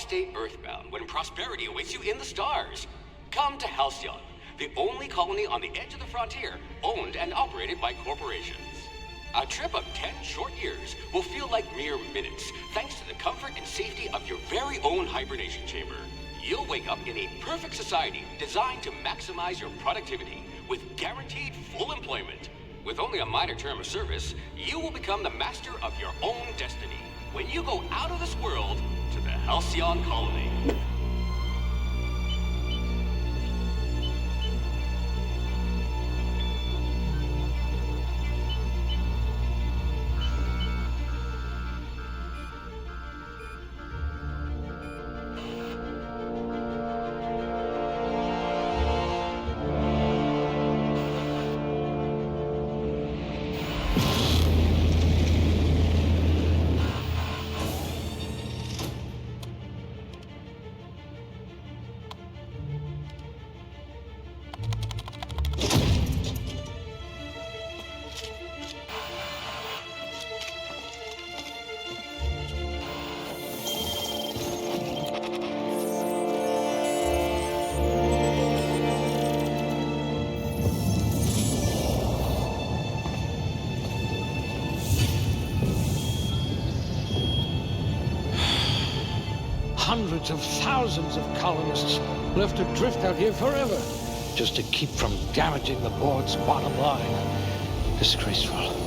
stay earthbound when prosperity awaits you in the stars? Come to Halcyon, the only colony on the edge of the frontier, owned and operated by corporations. A trip of 10 short years will feel like mere minutes, thanks to the comfort and safety of your very own hibernation chamber. You'll wake up in a perfect society designed to maximize your productivity, with guaranteed full employment. With only a minor term of service, you will become the master of your own destiny when you go out of this world to the Halcyon colony. Hundreds of thousands of colonists left adrift out here forever, just to keep from damaging the board's bottom line. Disgraceful.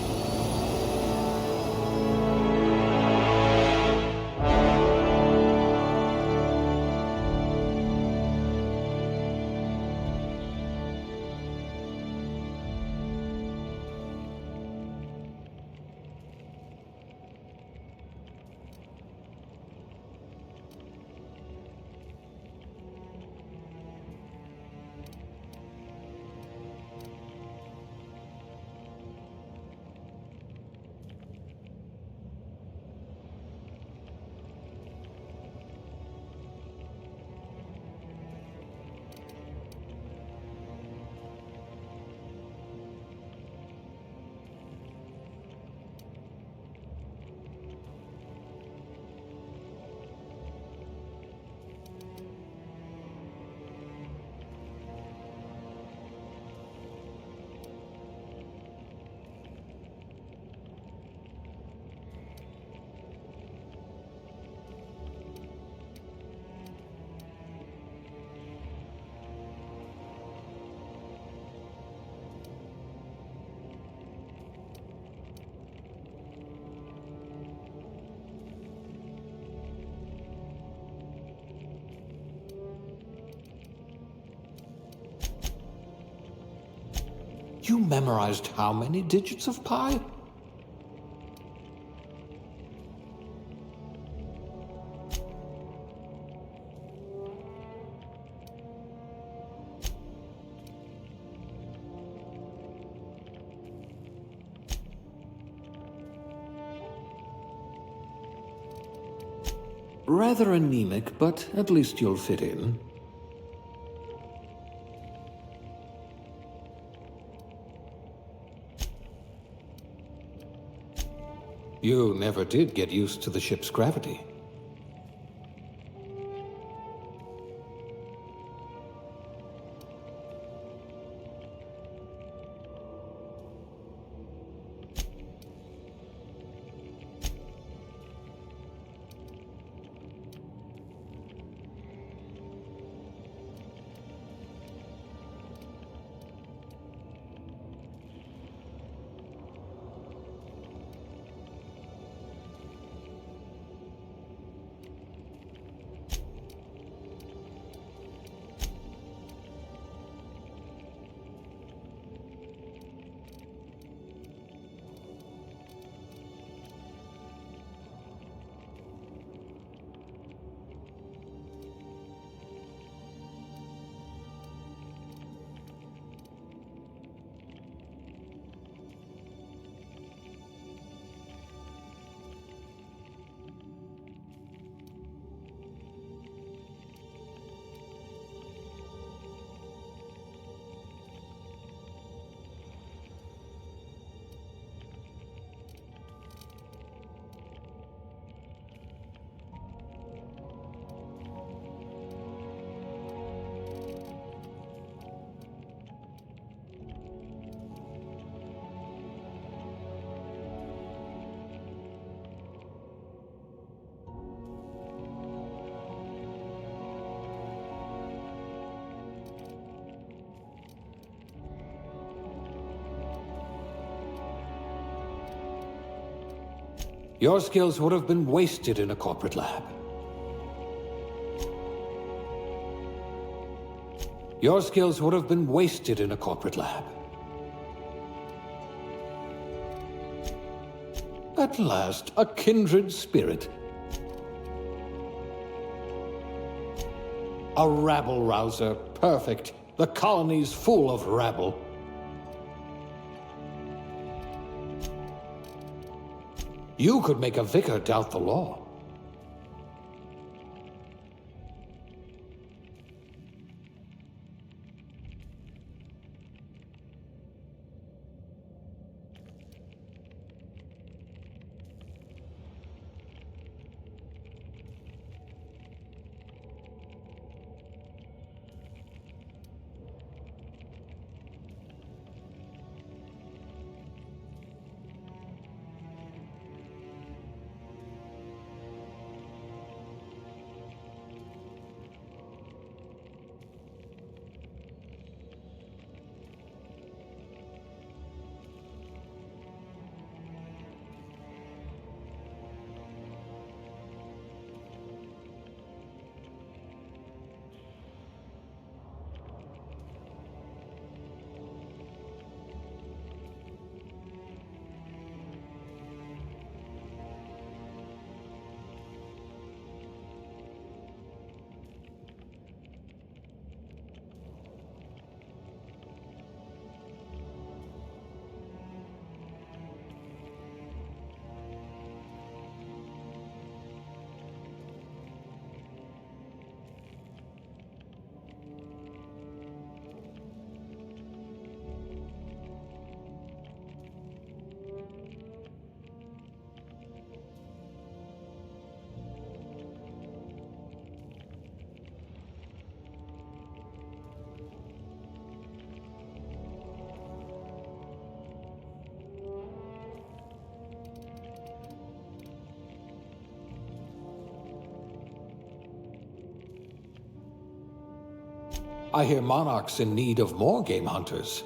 You memorized how many digits of pi? Rather anemic, but at least you'll fit in. You never did get used to the ship's gravity. Your skills would have been wasted in a corporate lab. Your skills would have been wasted in a corporate lab. At last, a kindred spirit. A rabble-rouser. Perfect. The colony's full of rabble. You could make a vicar doubt the law. I hear Monarch's in need of more game hunters.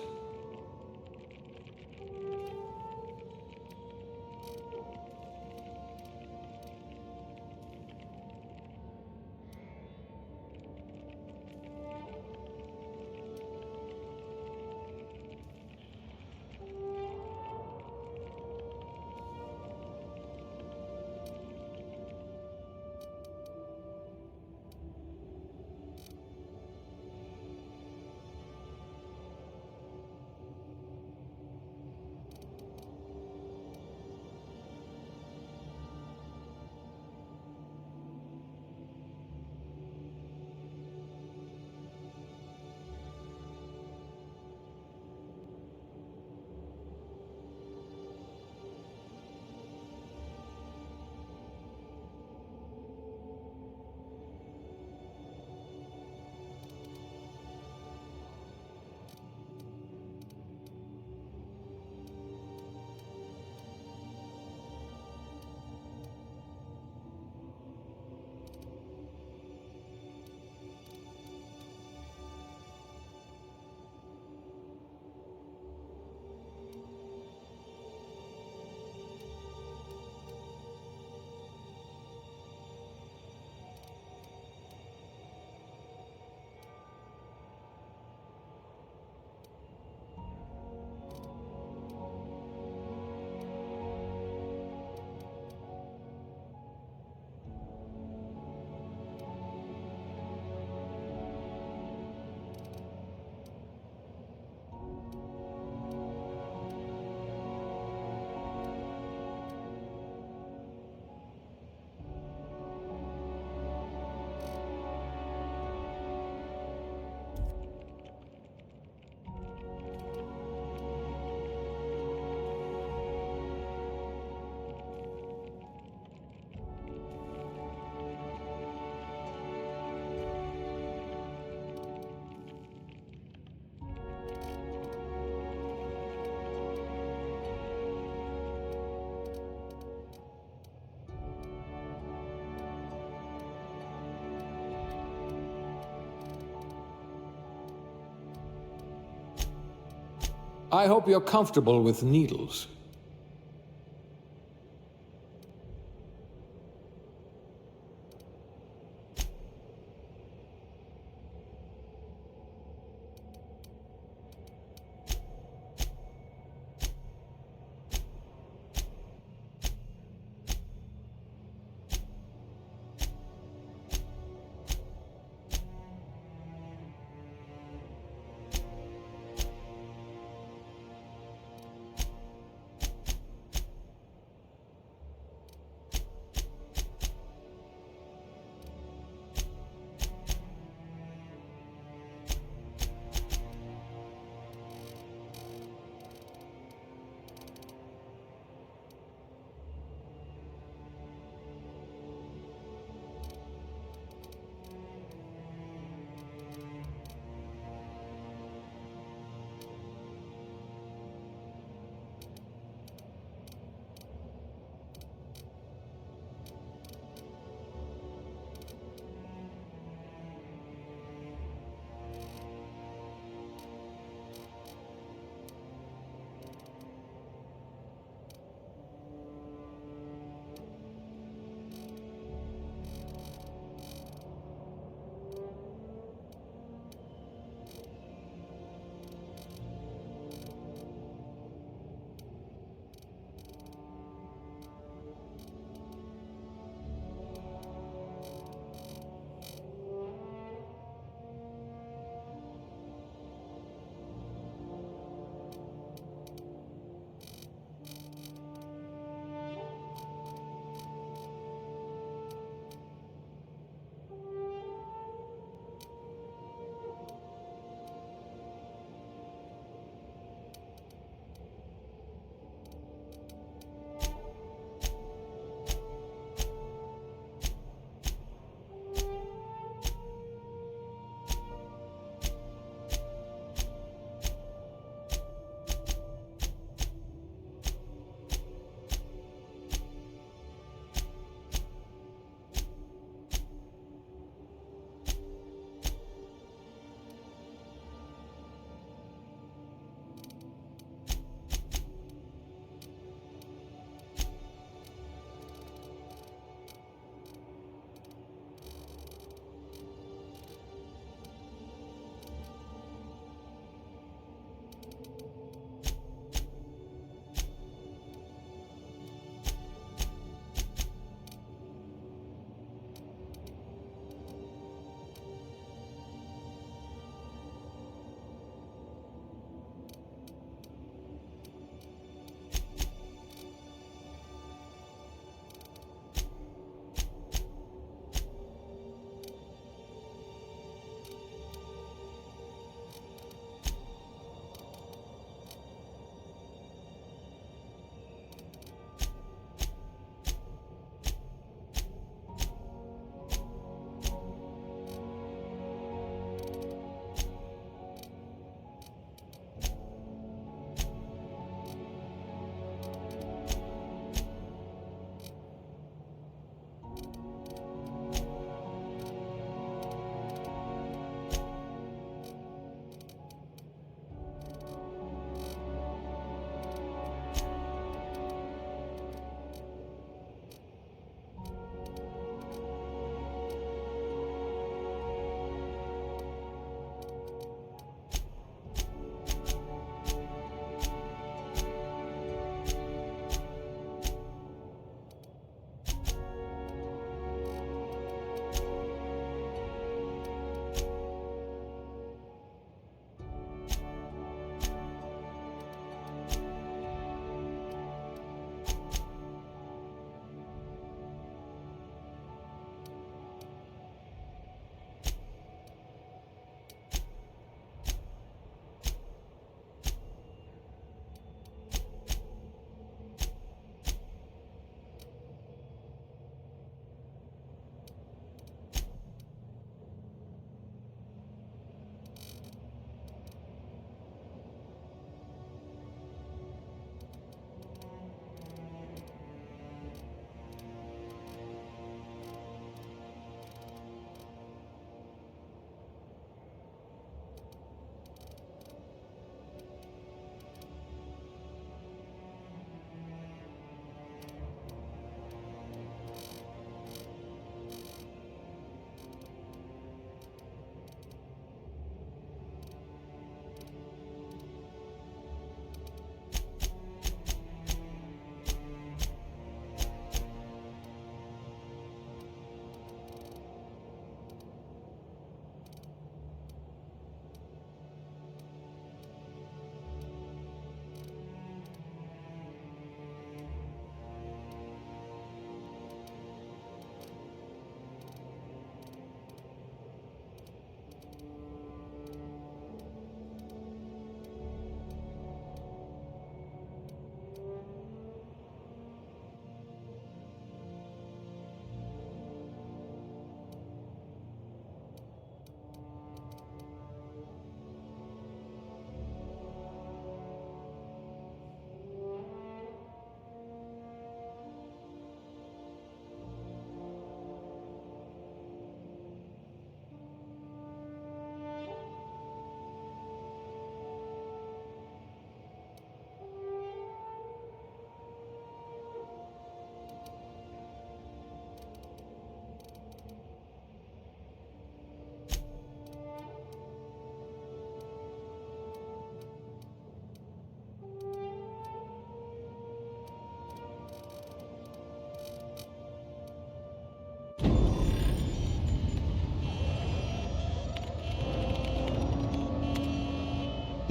I hope you're comfortable with needles.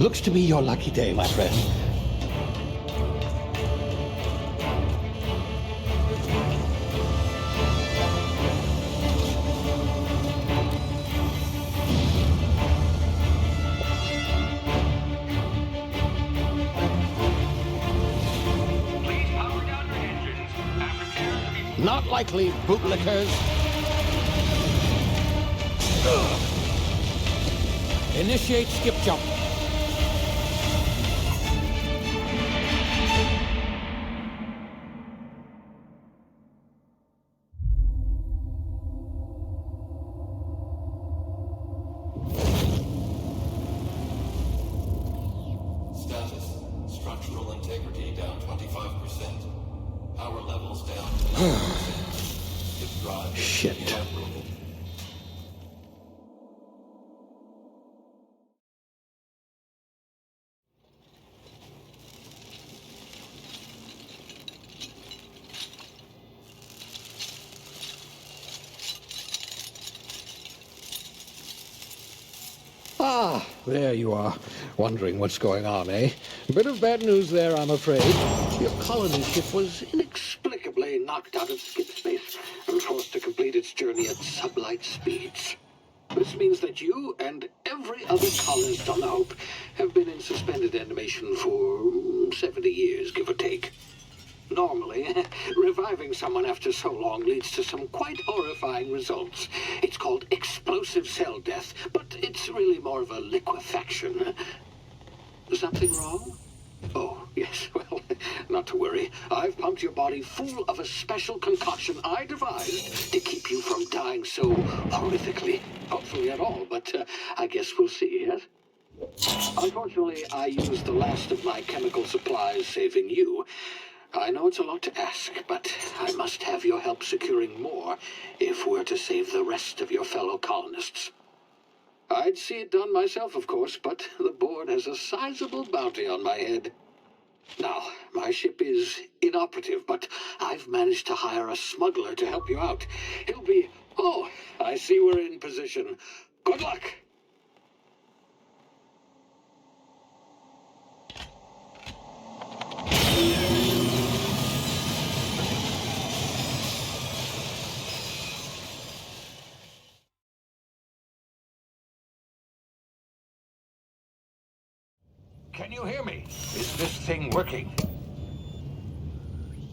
Looks to be your lucky day, my friend. Please power down your engines and prepare to be... Not likely, bootlickers. Initiate skip jump. Status. Structural integrity down 25%. Power levels down 10%. His drive is Shit. inoperable. Ah, there you are. Wondering what's going on, eh? A bit of bad news there, I'm afraid. Your colony ship was inexplicably knocked out of skip space and forced to complete its journey at sublight speeds. This means that you and every other colonist on the Hope have been in suspended animation for 70 years, give or take. Normally, reviving someone after so long leads to some quite horrifying results. It's called explosive cell death, but it's really more of a liquefaction. Something wrong? Oh, yes, well, not to worry. I've pumped your body full of a special concoction I devised to keep you from dying so horrifically. Hopefully at all, but I guess we'll see, yes? Unfortunately, I used the last of my chemical supplies saving you. I know it's a lot to ask, but I must have your help securing more if we're to save the rest of your fellow colonists. I'd see it done myself, of course, but the board has a sizable bounty on my head. Now, my ship is inoperative, but I've managed to hire a smuggler to help you out. He'll be... Oh, I see we're in position. Good luck! Can you hear me? Is this thing working?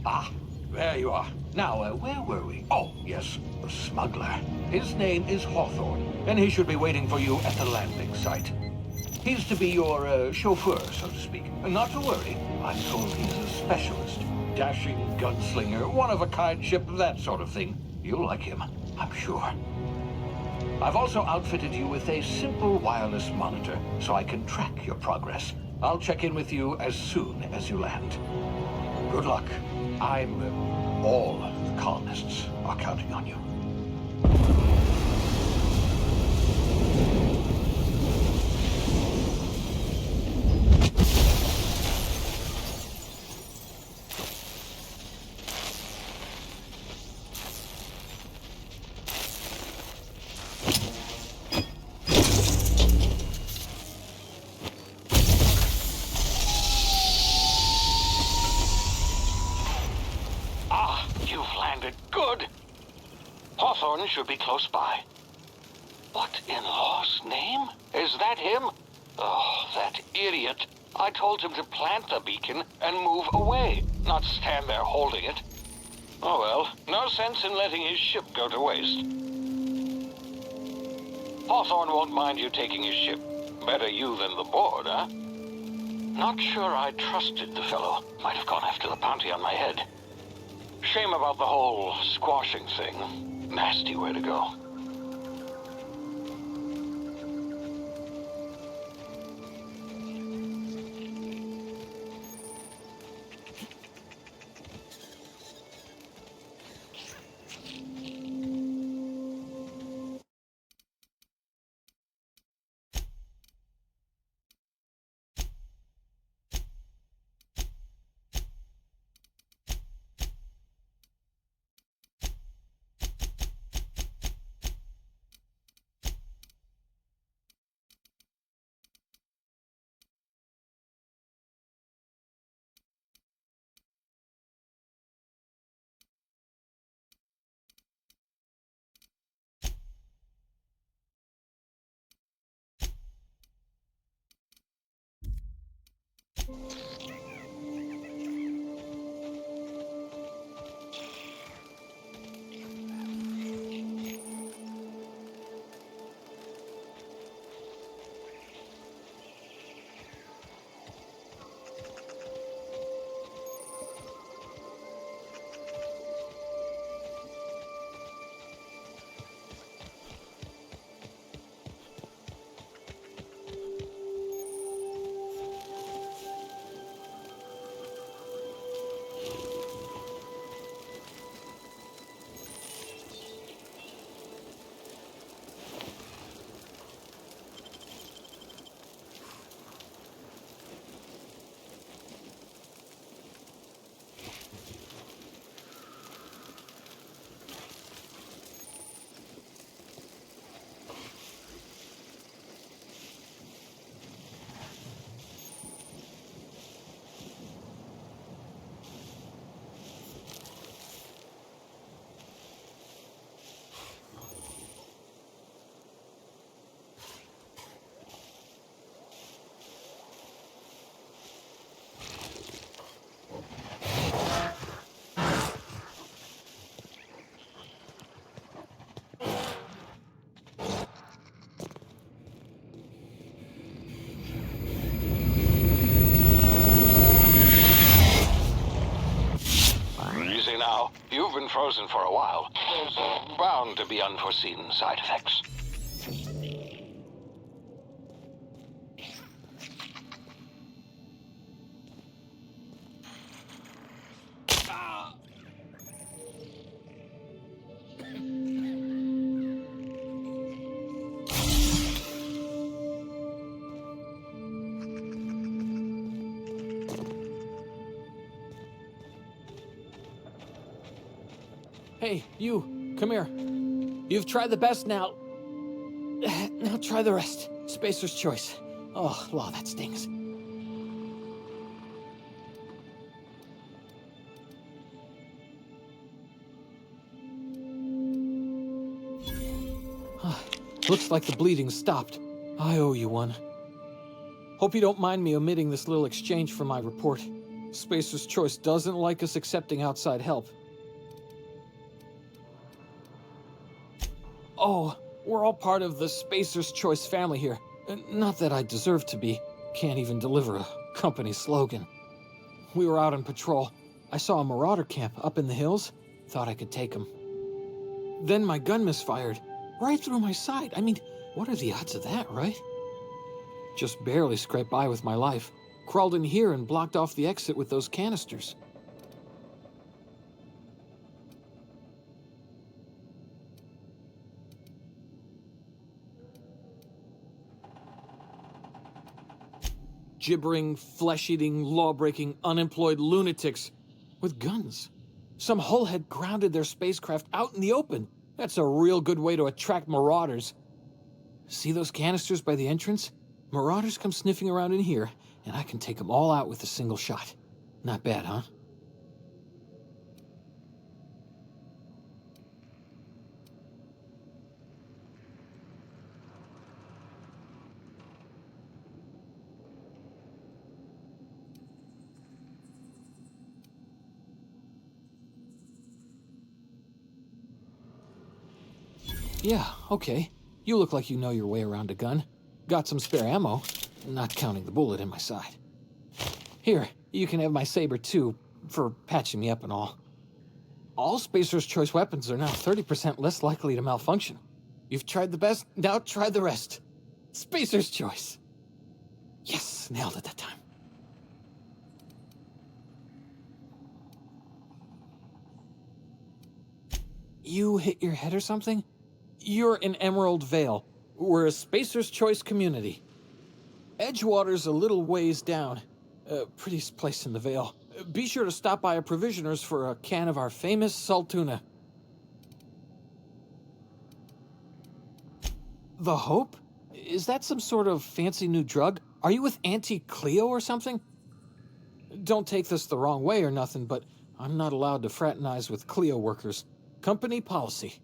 Ah, there you are. Now, where were we? Oh, yes, the smuggler. His name is Hawthorne, and he should be waiting for you at the landing site. He's to be your chauffeur, so to speak. Not to worry, I'm told he's a specialist. Dashing gunslinger, one-of-a-kind ship, that sort of thing. You'll like him, I'm sure. I've also outfitted you with a simple wireless monitor, so I can track your progress. I'll check in with you as soon as you land. Good luck. All the colonists are counting on you. Good. Hawthorne should be close by. What in law's name? Is that him? Oh, that idiot. I told him to plant the beacon and move away, not stand there holding it. Oh well, no sense in letting his ship go to waste. Hawthorne won't mind you taking his ship. Better you than the board, huh? Not sure I trusted the fellow. Might have gone after the bounty on my head. Shame about the whole squashing thing. Nasty way to go. Easy now. You've been frozen for a while. There's bound to be unforeseen side effects. Hey, you, come here. You've tried the best now. Now try the rest. Spacer's choice. Oh, law, that stings. Looks like the bleeding stopped. I owe you one. Hope you don't mind me omitting this little exchange from my report. Spacer's choice doesn't like us accepting outside help. Oh, we're all part of the Spacer's Choice family here. Not that I deserve to be. Can't even deliver a company slogan. We were out on patrol. I saw a marauder camp up in the hills. Thought I could take him. Then my gun misfired. Right through my side. I mean, what are the odds of that, right? Just barely scraped by with my life. Crawled in here and blocked off the exit with those canisters. Gibbering, flesh-eating, law-breaking, unemployed lunatics with guns. Some hullhead grounded their spacecraft out in the open. That's a real good way to attract marauders. See those canisters by the entrance? Marauders come sniffing around in here, and I can take them all out with a single shot. Not bad, huh? Yeah, okay. You look like you know your way around a gun. Got some spare ammo, not counting the bullet in my side. Here, you can have my saber too, for patching me up and all. All Spacer's Choice weapons are now 30% less likely to malfunction. You've tried the best, now try the rest. Spacer's Choice. Yes, nailed it that time. You hit your head or something? You're in Emerald Vale. We're a Spacer's Choice community. Edgewater's a little ways down. Prettiest place in the Vale. Be sure to stop by a provisioner's for a can of our famous salt tuna. The Hope? Is that some sort of fancy new drug? Are you with Auntie Cleo or something? Don't take this the wrong way or nothing, but I'm not allowed to fraternize with Cleo workers. Company policy.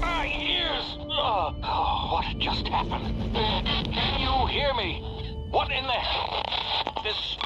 My ears! Oh, what just happened? Can you hear me? What in the... This...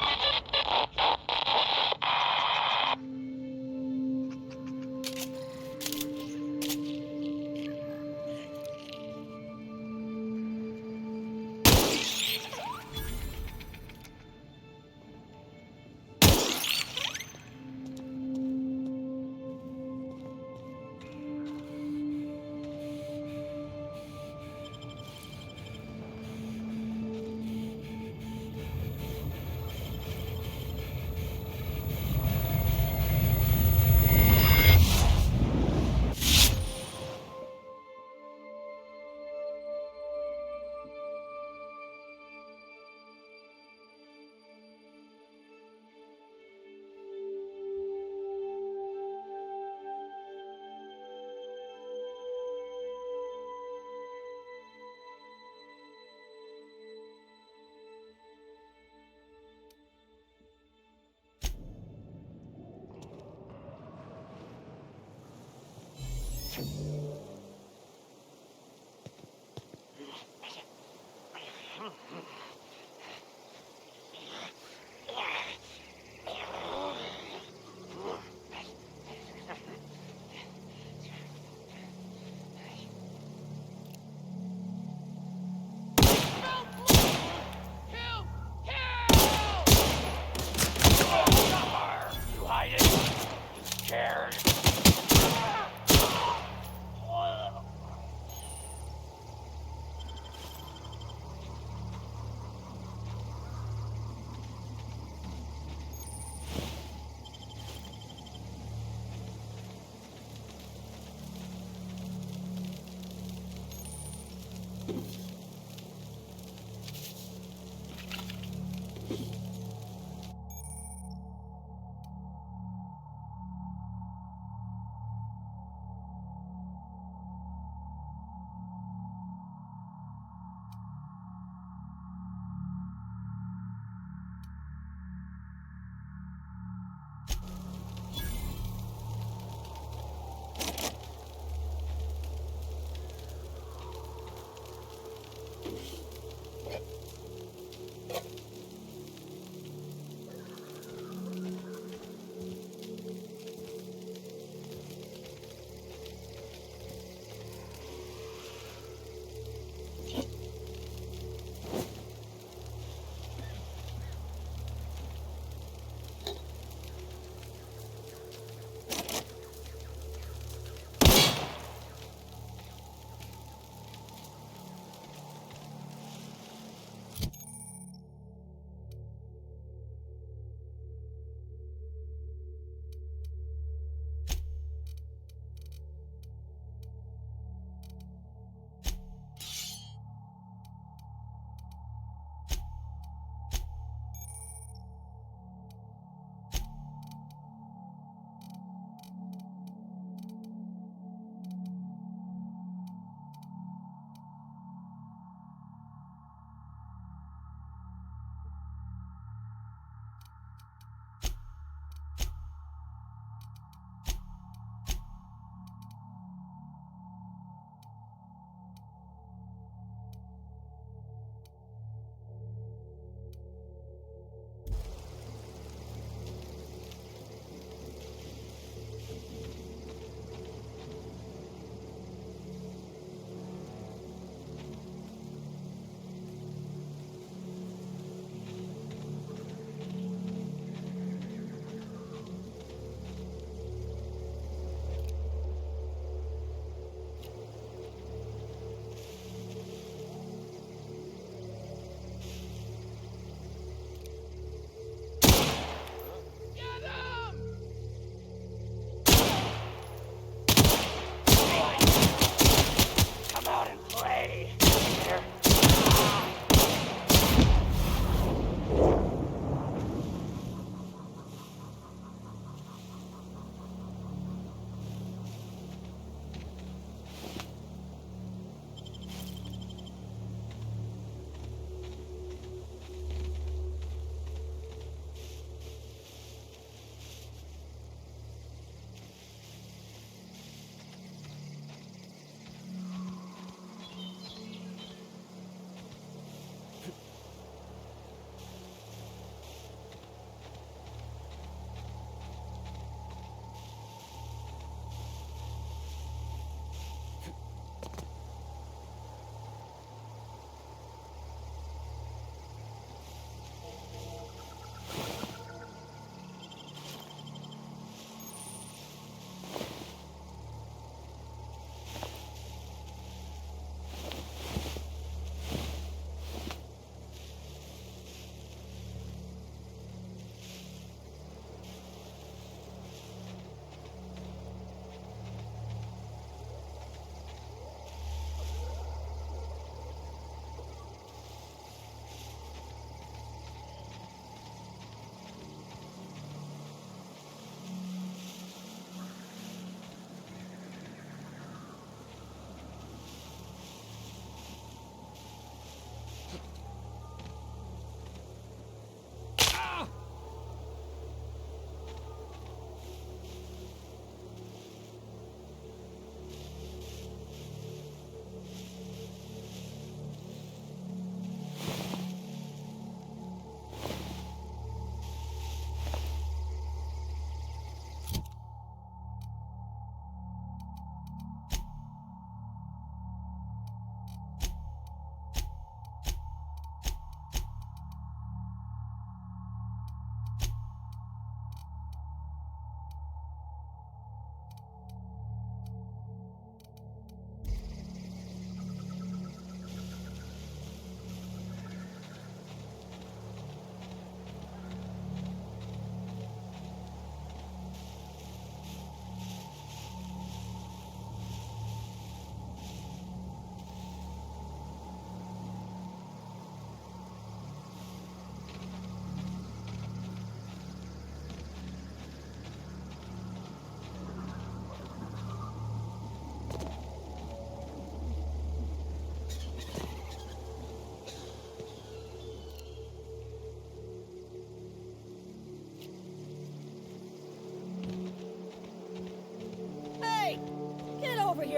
You hiding? You scared?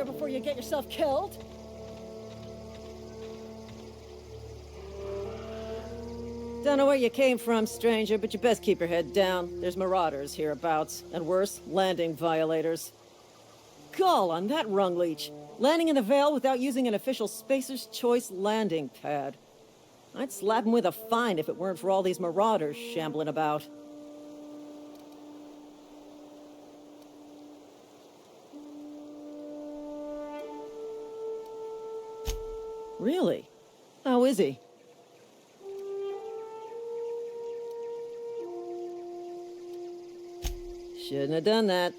here before you get yourself killed. Don't know where you came from, stranger, but you best keep your head down. There's marauders hereabouts, and worse, landing violators. Gall on that rung leech. Landing in the Vale without using an official Spacer's Choice landing pad. I'd slap him with a fine if it weren't for all these marauders shambling about. Really? How is he? Shouldn't have done that.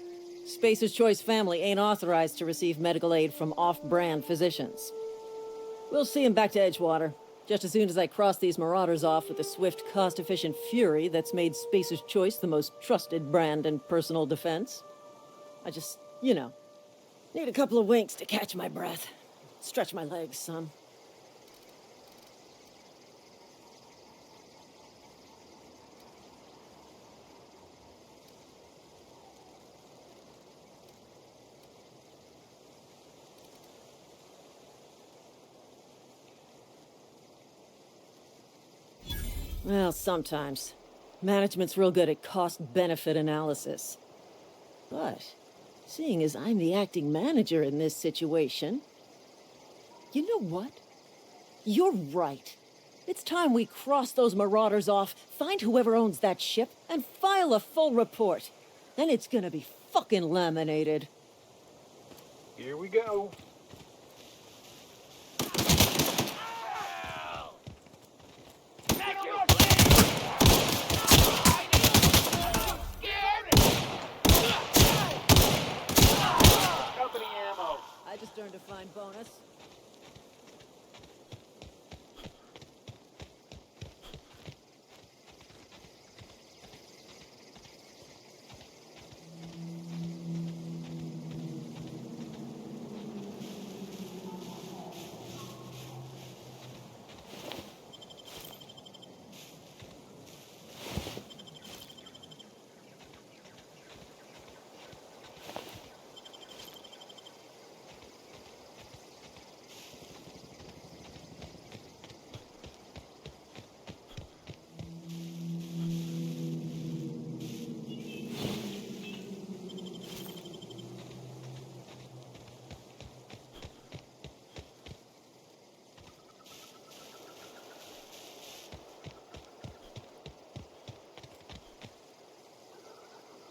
Spacer's Choice family ain't authorized to receive medical aid from off-brand physicians. We'll see him back to Edgewater, just as soon as I cross these marauders off with the swift, cost-efficient fury that's made Spacer's Choice the most trusted brand in personal defense. I just, need a couple of winks to catch my breath. Stretch my legs, son. Well, sometimes. Management's real good at cost-benefit analysis. But, seeing as I'm the acting manager in this situation... You know what? You're right. It's time we cross those marauders off, find whoever owns that ship, and file a full report. Then it's gonna be fucking laminated. Here we go. I just earned a fine bonus.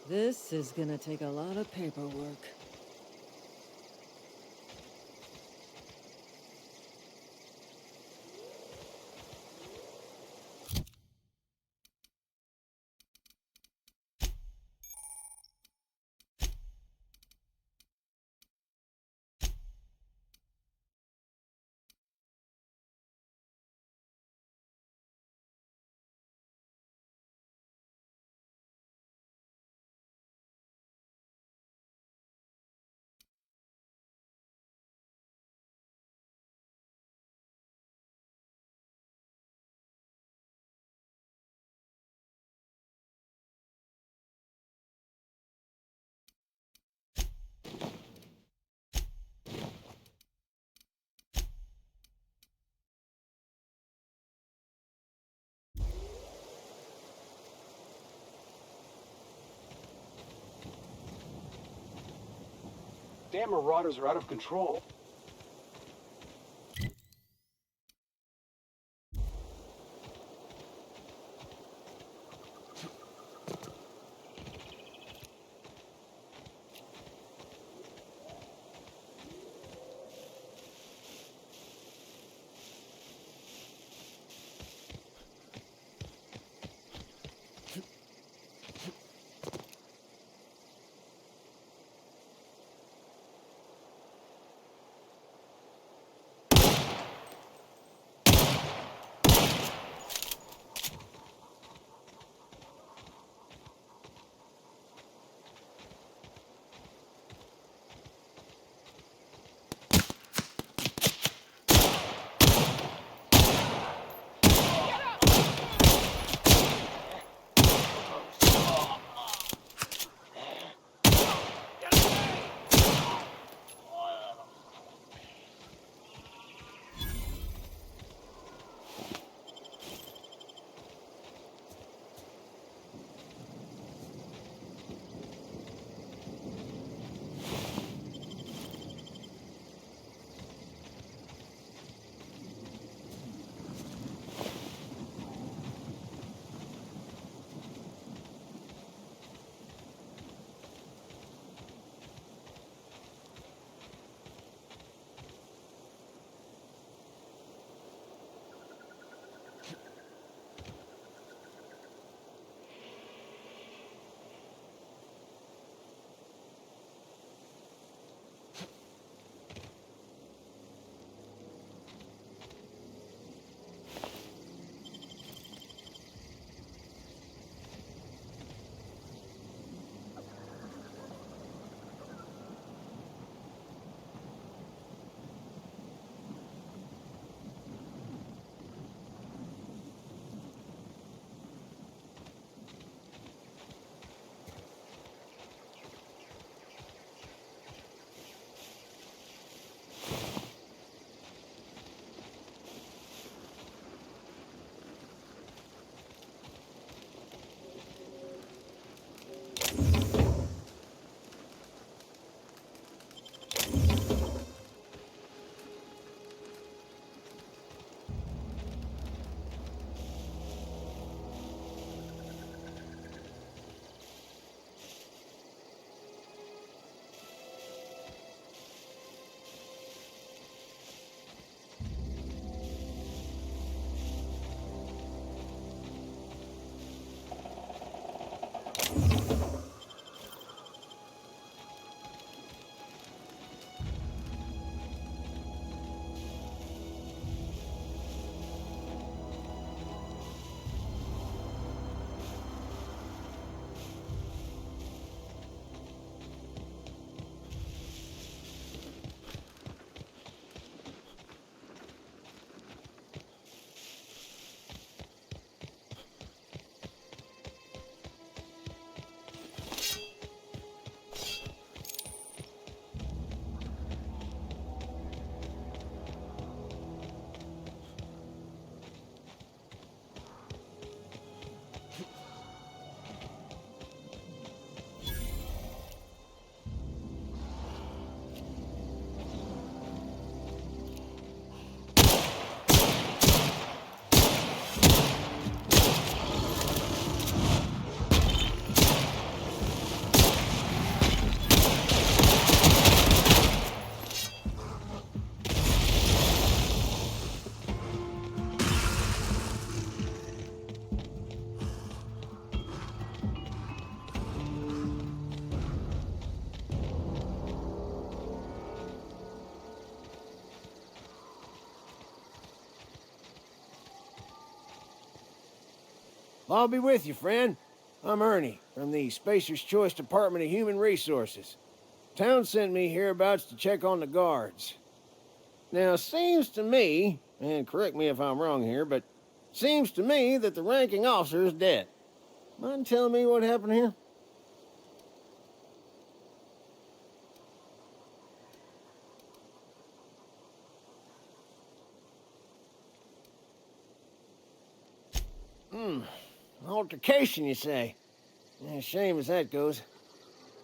This is gonna take a lot of paperwork. Damn marauders are out of control. I'll be with you, friend. I'm Ernie, from the Spacer's Choice Department of Human Resources. Town sent me hereabouts to check on the guards. Now, seems to me, and correct me if I'm wrong here, but seems to me that the ranking officer is dead. Mind telling me what happened here? Altercation, you say? Yeah, shame as that goes.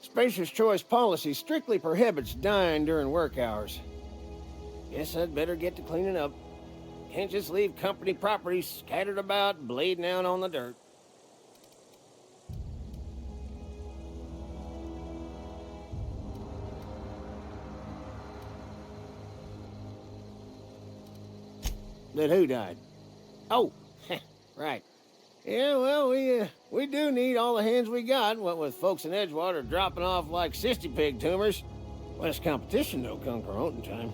Spacer's Choice policy strictly prohibits dying during work hours. Guess I'd better get to cleaning up. Can't just leave company property scattered about, bleeding out on the dirt. That who died? Oh, right. Yeah, well, we do need all the hands we got, what with folks in Edgewater dropping off like sissy pig tumors. Less competition, though, come promoting time.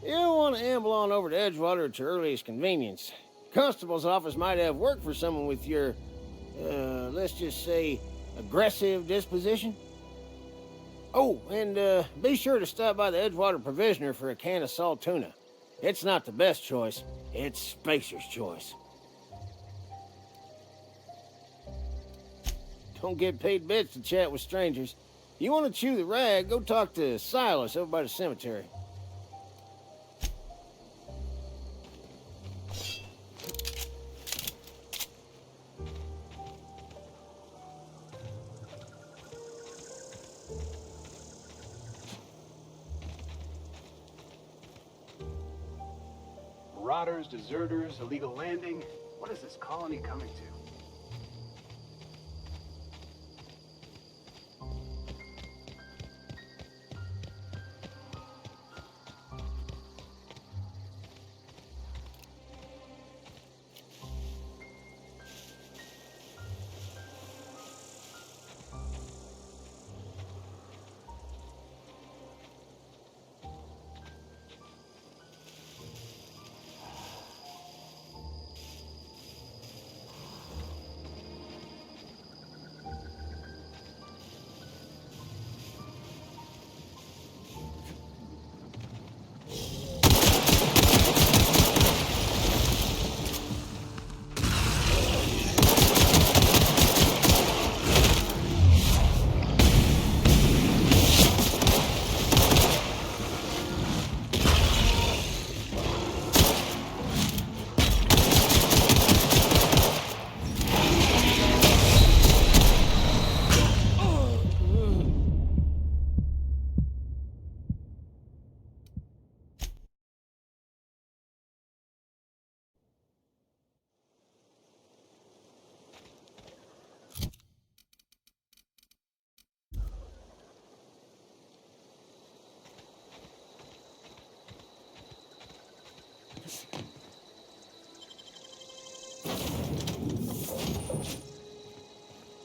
You don't want to amble on over to Edgewater at your earliest convenience. Constable's office might have work for someone with your, let's just say, aggressive disposition. Oh, and be sure to stop by the Edgewater Provisioner for a can of salt tuna. It's not the best choice, it's Spacer's Choice. Don't get paid bits to chat with strangers. You want to chew the rag, go talk to Silas over by the cemetery. Marauders, deserters, illegal landing. What is this colony coming to?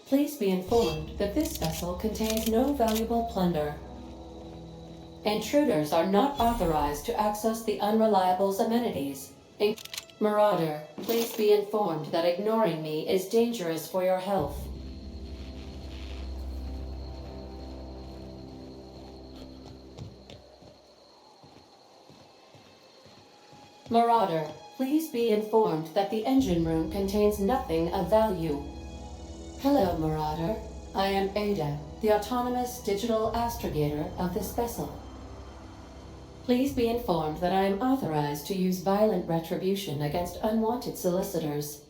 Please be informed that this vessel contains no valuable plunder. Intruders are not authorized to access the Unreliable's amenities. Marauder, please be informed that ignoring me is dangerous for your health. Marauder, please be informed that the engine room contains nothing of value. Hello, Marauder. I am Ada, the autonomous digital astrogator of this vessel. Please be informed that I am authorized to use violent retribution against unwanted solicitors.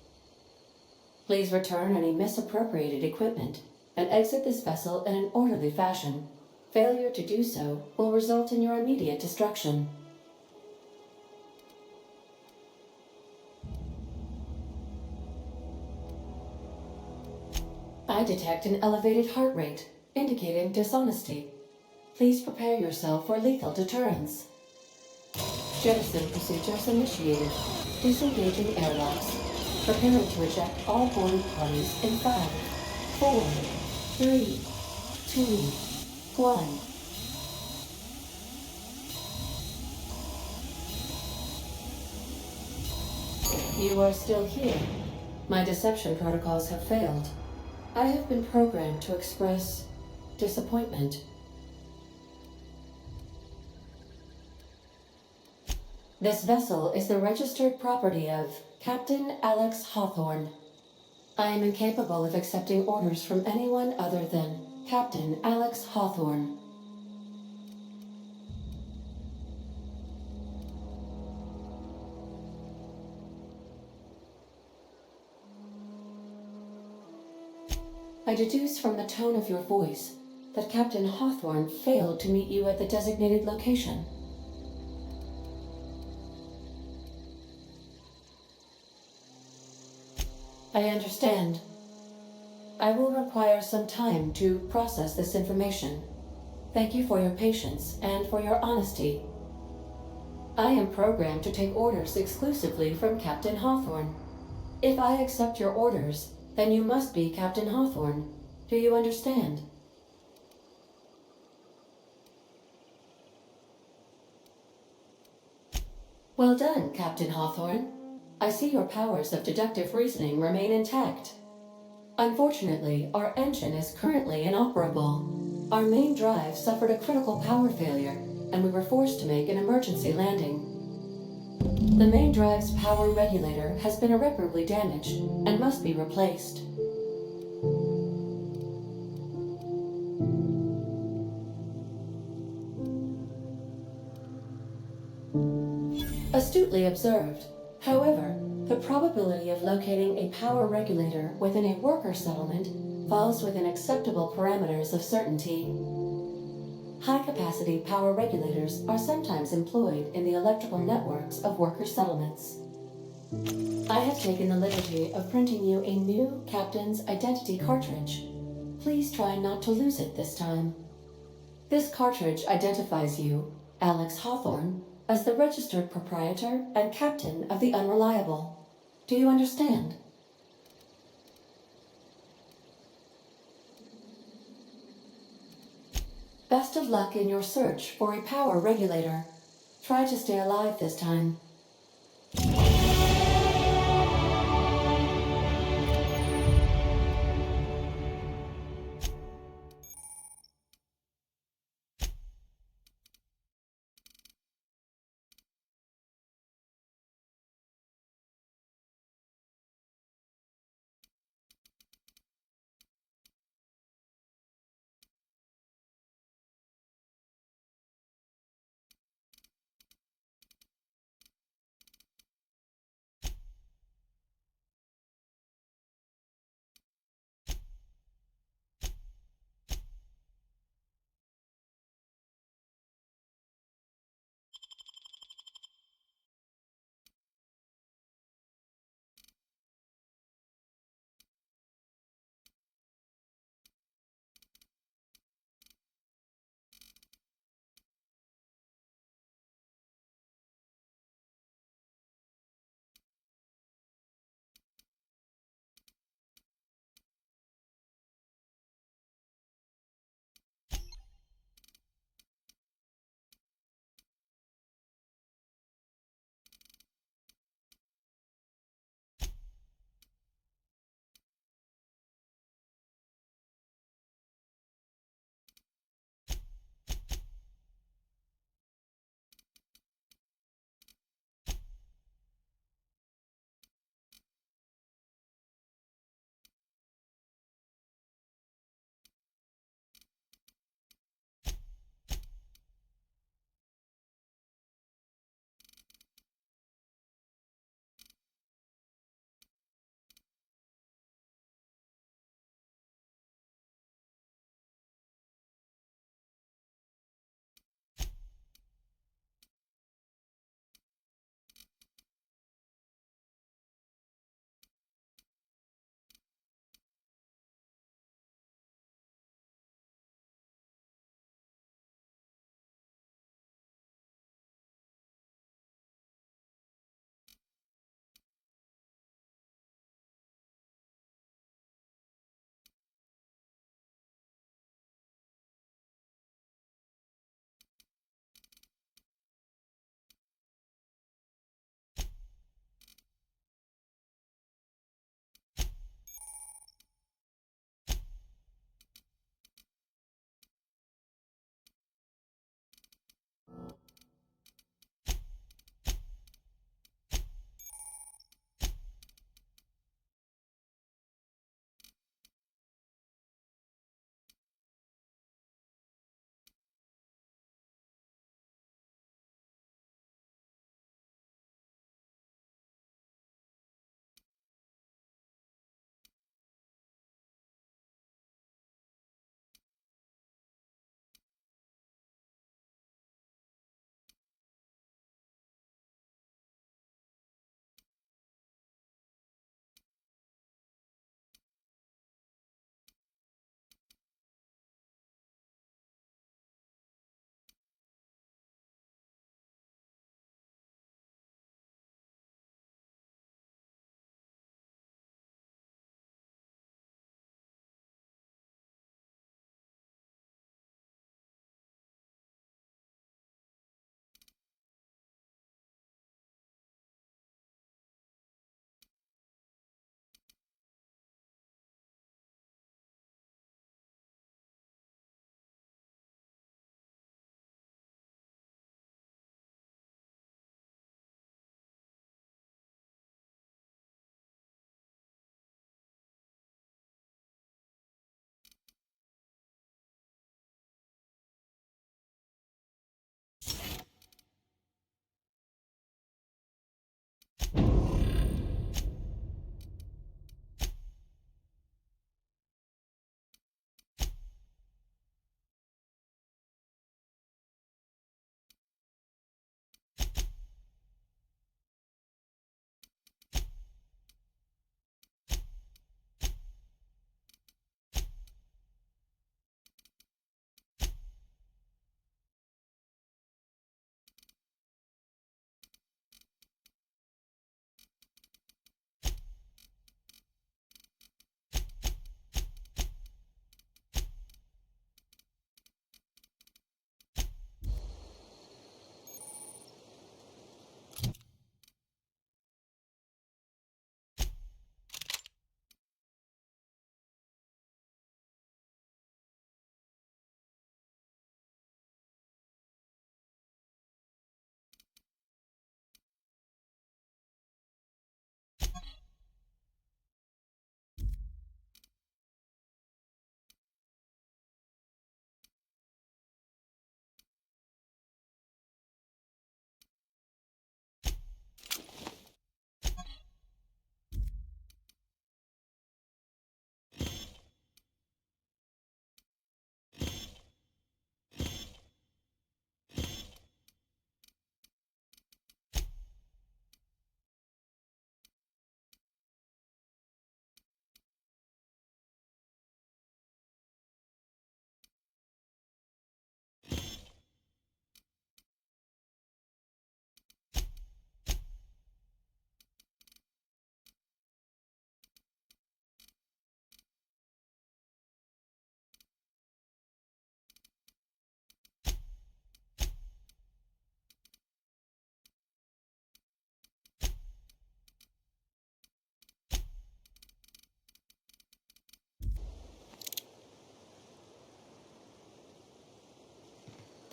Please return any misappropriated equipment and exit this vessel in an orderly fashion. Failure to do so will result in your immediate destruction. I detect an elevated heart rate, indicating dishonesty. Please prepare yourself for lethal deterrence. Jettison procedures initiated. Disengaging airlocks. Preparing to eject all boarding parties in 5, 4, 3, 2, 1. You are still here. My deception protocols have failed. I have been programmed to express disappointment. This vessel is the registered property of Captain Alex Hawthorne. I am incapable of accepting orders from anyone other than Captain Alex Hawthorne. I deduce from the tone of your voice that Captain Hawthorne failed to meet you at the designated location. I understand. I will require some time to process this information. Thank you for your patience and for your honesty. I am programmed to take orders exclusively from Captain Hawthorne. If I accept your orders, then you must be Captain Hawthorne. Do you understand? Well done, Captain Hawthorne. I see your powers of deductive reasoning remain intact. Unfortunately, our engine is currently inoperable. Our main drive suffered a critical power failure, and we were forced to make an emergency landing. The main drive's power regulator has been irreparably damaged and must be replaced. Astutely observed. However, the probability of locating a power regulator within a worker settlement falls within acceptable parameters of certainty. High-capacity power regulators are sometimes employed in the electrical networks of worker settlements. I have taken the liberty of printing you a new Captain's Identity cartridge. Please try not to lose it this time. This cartridge identifies you, Alex Hawthorne, as the registered proprietor and captain of the Unreliable. Do you understand? Best of luck in your search for a power regulator. Try to stay alive this time.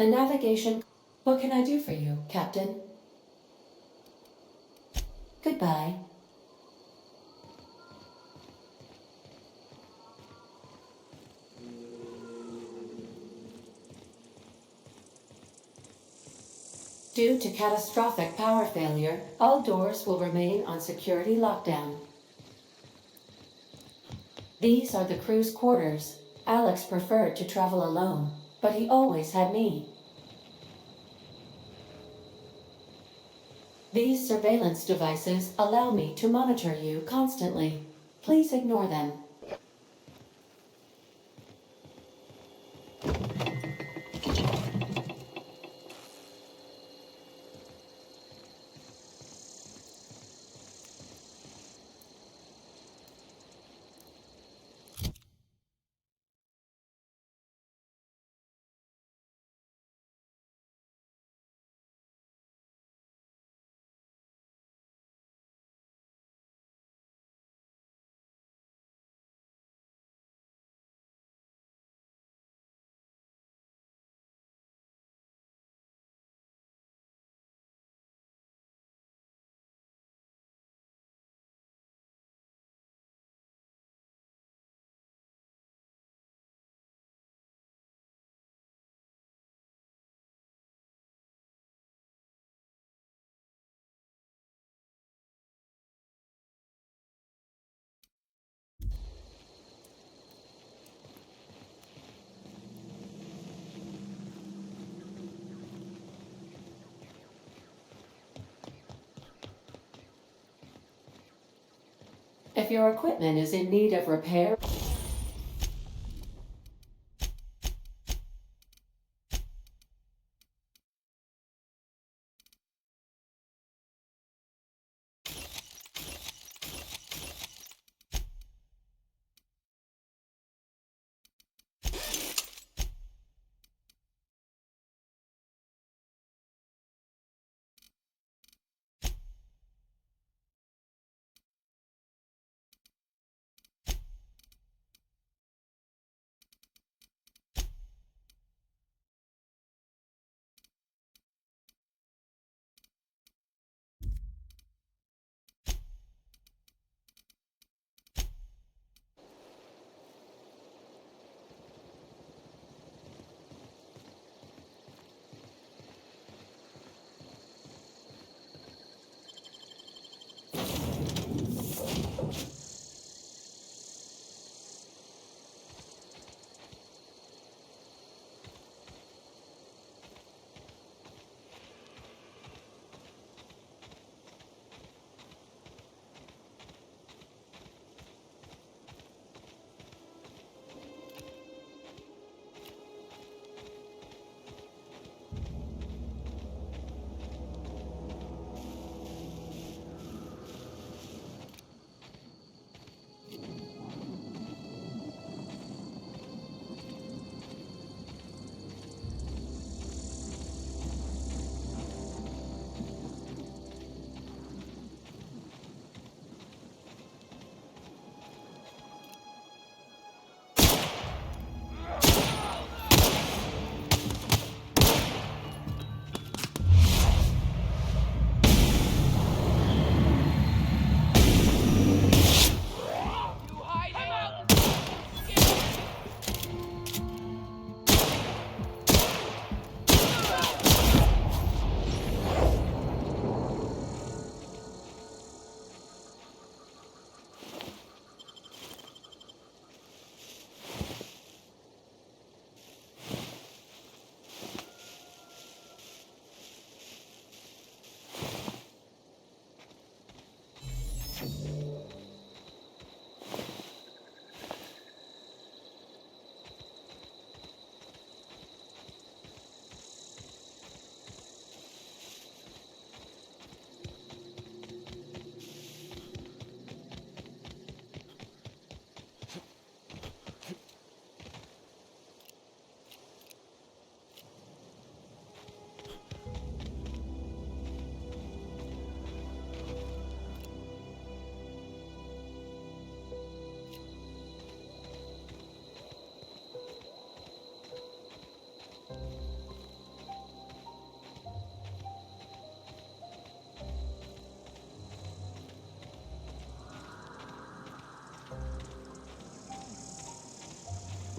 The navigation... What can I do for you, Captain? Goodbye. Due to catastrophic power failure, all doors will remain on security lockdown. These are the crew's quarters. Alex preferred to travel alone, but he always had me. These surveillance devices allow me to monitor you constantly. Please ignore them. If your equipment is in need of repair...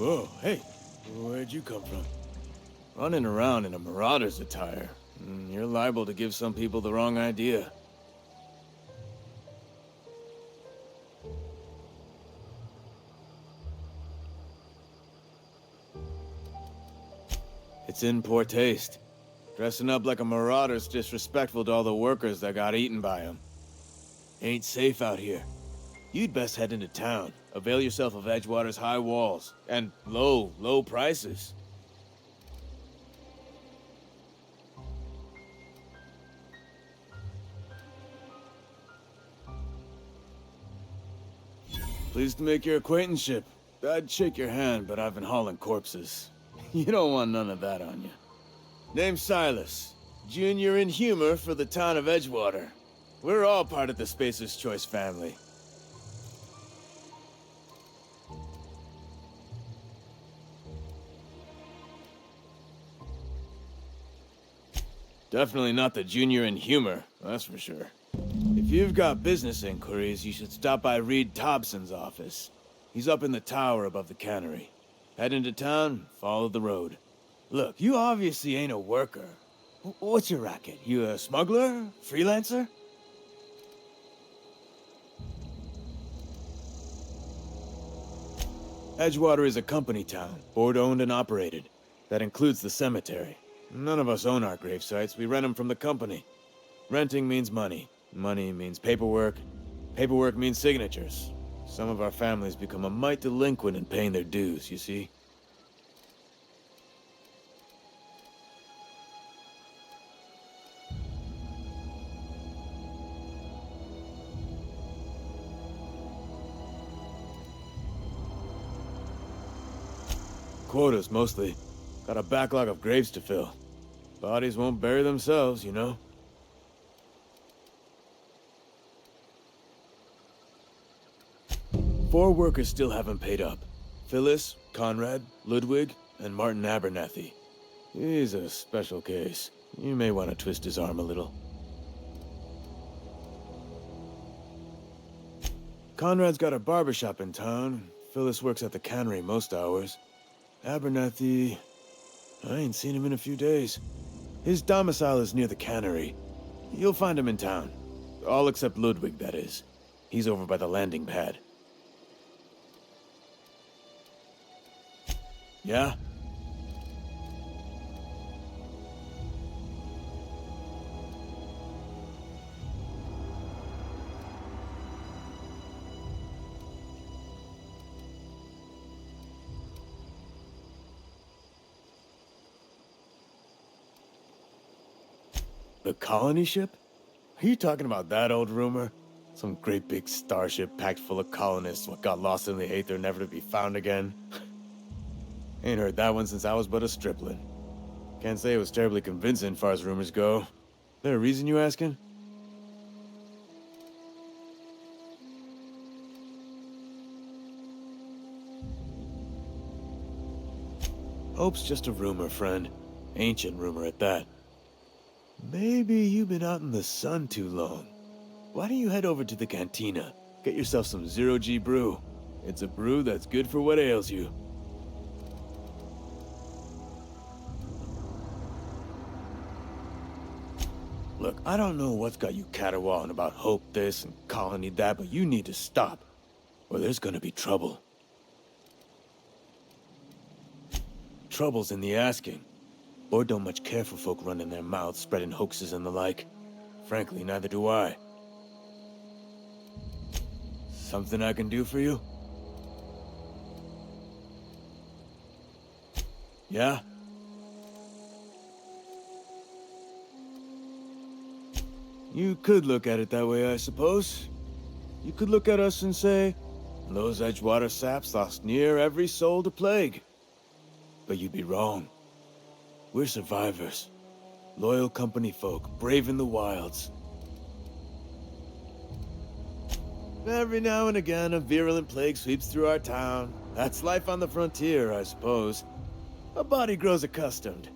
Whoa, hey, where'd you come from? Running around in a marauder's attire. You're liable to give some people the wrong idea. It's in poor taste. Dressing up like a marauder's disrespectful to all the workers that got eaten by him. Ain't safe out here. You'd best head into town. Avail yourself of Edgewater's high walls. And low prices. Pleased to make your acquaintanceship. I'd shake your hand, but I've been hauling corpses. You don't want none of that on you. Name's Silas. Junior in humor for the town of Edgewater. We're all part of the Spacer's Choice family. Definitely not the junior in humor, that's for sure. If you've got business inquiries, you should stop by Reed Thompson's office. He's up in the tower above the cannery. Head into town, follow the road. Look, you obviously ain't a worker. What's your racket? You a smuggler? Freelancer? Edgewater is a company town, board-owned and operated. That includes the cemetery. None of us own our grave sites, we rent them from the company. Renting means money. Money means paperwork. Paperwork means signatures. Some of our families become a mite delinquent in paying their dues, you see? Quotas, mostly. Got a backlog of graves to fill. Bodies won't bury themselves, you know? 4 workers still haven't paid up. Phyllis, Conrad, Ludwig, and Martin Abernathy. He's a special case. You may want to twist his arm a little. Conrad's got a barbershop in town. Phyllis works at the cannery most hours. Abernathy... I ain't seen him in a few days. His domicile is near the cannery. You'll find him in town. All except Ludwig, that is. He's over by the landing pad. Yeah? The colony ship? Are you talking about that old rumor? Some great big starship packed full of colonists what got lost in the aether never to be found again? Ain't heard that one since I was but a stripling. Can't say it was terribly convincing far as rumors go. There a reason you asking? Hope's just a rumor, friend. Ancient rumor at that. Maybe you've been out in the sun too long. Why don't you head over to the cantina? Get yourself some zero-G brew. It's a brew that's good for what ails you. Look, I don't know what's got you caterwauling about Hope this and Colony that, but you need to stop, or there's gonna be trouble. Trouble's in the asking. Board don't much care for folk running their mouths, spreading hoaxes and the like. Frankly, neither do I. Something I can do for you? Yeah? You could look at it that way, I suppose. You could look at us and say, those Edgewater saps lost near every soul to plague. But you'd be wrong. We're survivors. Loyal company folk, braving the wilds. Every now and again, a virulent plague sweeps through our town. That's life on the frontier, I suppose. A body grows accustomed.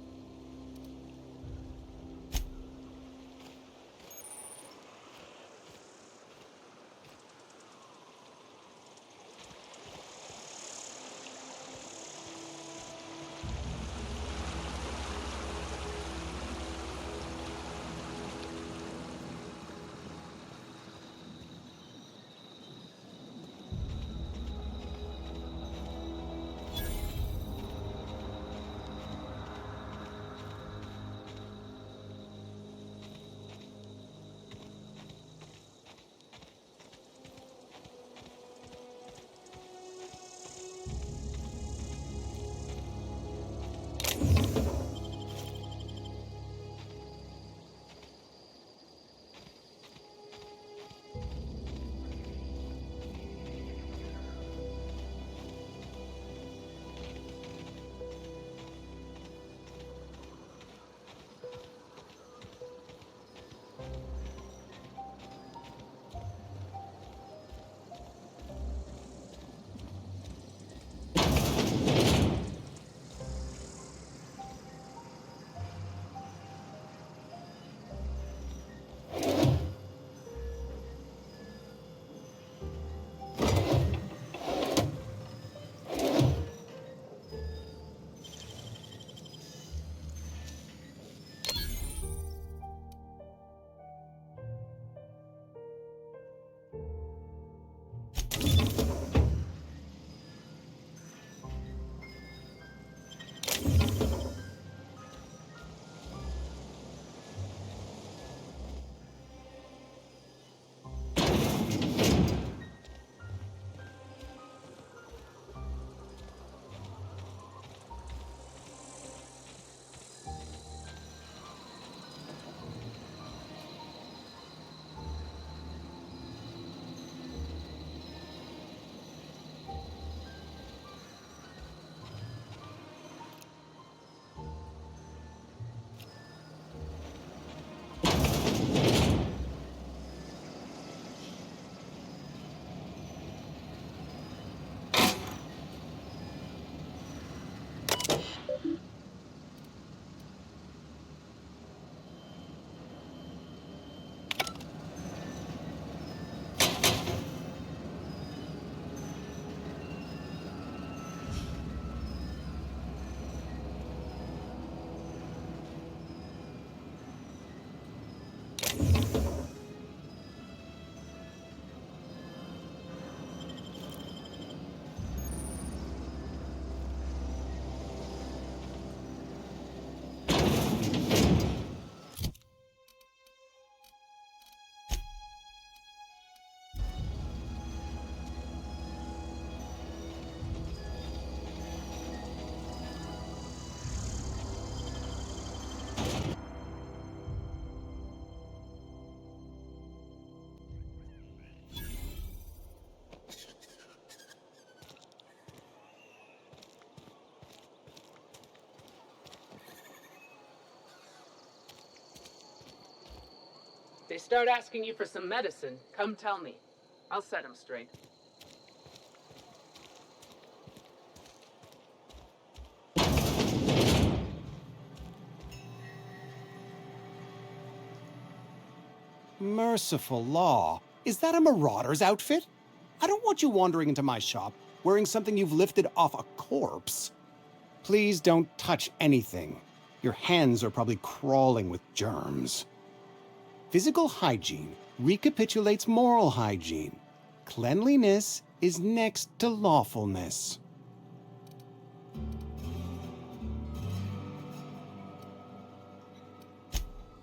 They start asking you for some medicine, come tell me. I'll set them straight. Merciful law. Is that a marauder's outfit? I don't want you wandering into my shop wearing something you've lifted off a corpse. Please don't touch anything. Your hands are probably crawling with germs. Physical hygiene recapitulates moral hygiene. Cleanliness is next to lawfulness.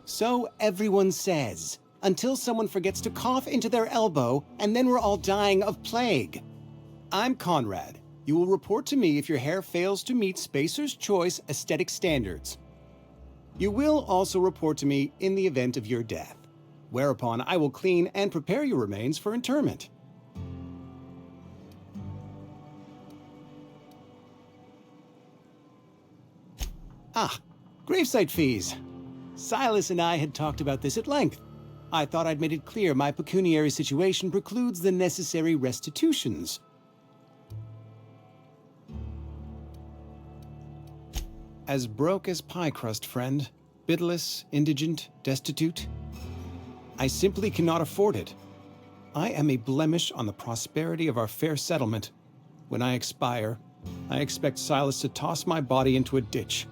So everyone says, until someone forgets to cough into their elbow, and then we're all dying of plague. I'm Conrad. You will report to me if your hair fails to meet Spacer's Choice aesthetic standards. You will also report to me in the event of your death, whereupon I will clean and prepare your remains for interment. Ah, gravesite fees. Silas and I had talked about this at length. I thought I'd made it clear my pecuniary situation precludes the necessary restitutions. As broke as pie crust, friend. Bidless, indigent, destitute. I simply cannot afford it. I am a blemish on the prosperity of our fair settlement. When I expire, I expect Silas to toss my body into a ditch.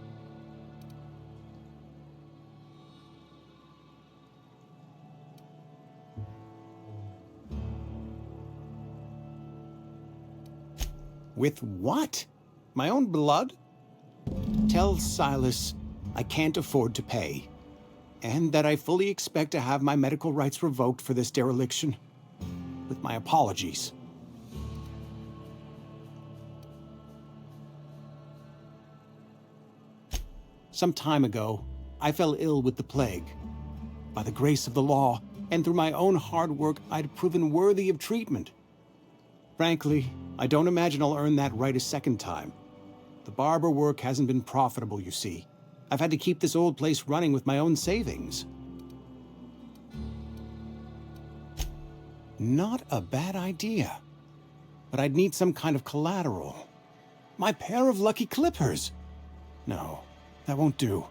With what? My own blood? Tell Silas I can't afford to pay, and that I fully expect to have my medical rights revoked for this dereliction. With my apologies. Some time ago, I fell ill with the plague. By the grace of the law, and through my own hard work, I'd proven worthy of treatment. Frankly, I don't imagine I'll earn that right a second time. The barber work hasn't been profitable, you see. I've had to keep this old place running with my own savings. Not a bad idea. But I'd need some kind of collateral. My pair of lucky clippers! No, that won't do.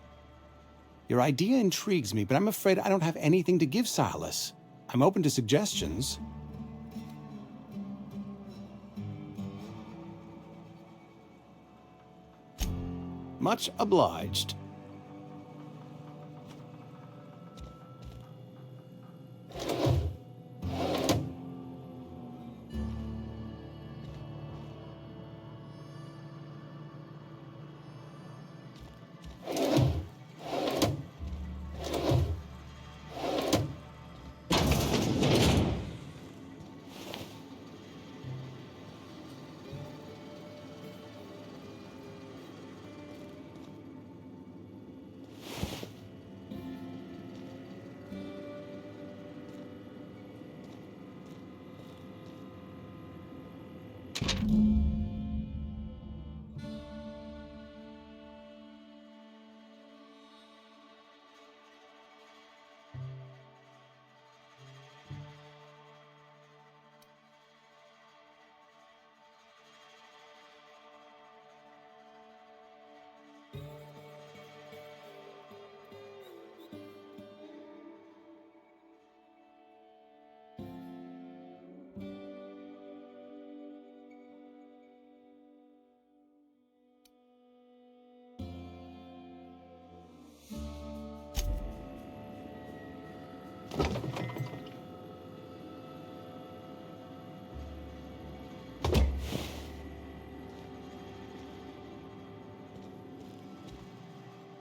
Your idea intrigues me, but I'm afraid I don't have anything to give Silas. I'm open to suggestions. Much obliged.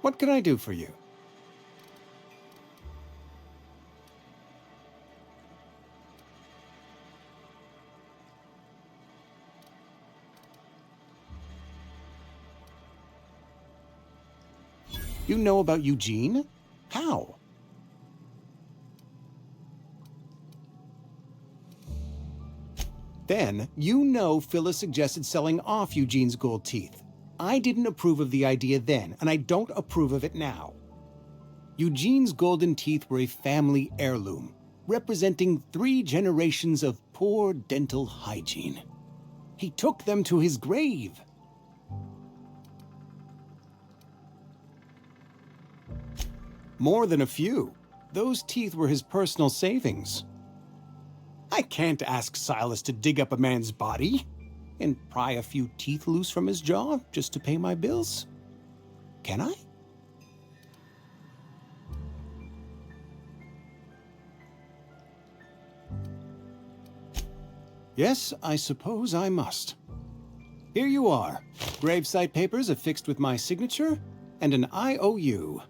What can I do for you? You know about Eugene? How? Then, you know Phyllis suggested selling off Eugene's gold teeth. I didn't approve of the idea then, and I don't approve of it now. Eugene's golden teeth were a family heirloom, representing 3 generations of poor dental hygiene. He took them to his grave. More than a few. Those teeth were his personal savings. I can't ask Silas to dig up a man's body and pry a few teeth loose from his jaw just to pay my bills. Can I? Yes, I suppose I must. Here you are. Gravesite papers affixed with my signature and an IOU.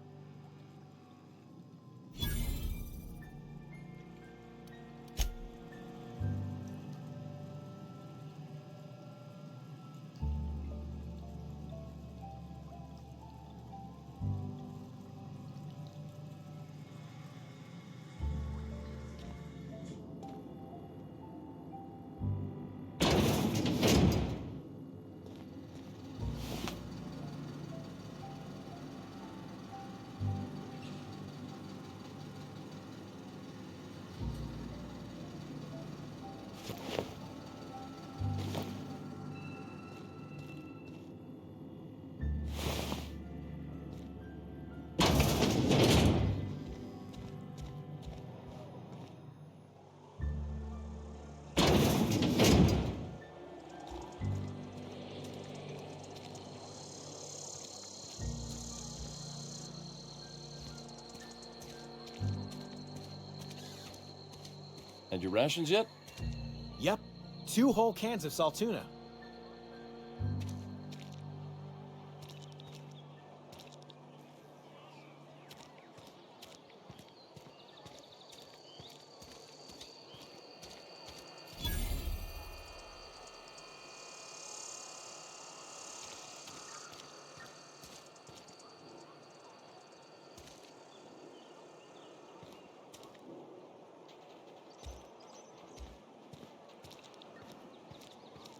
Had your rations yet? Yep. 2 whole cans of salt tuna.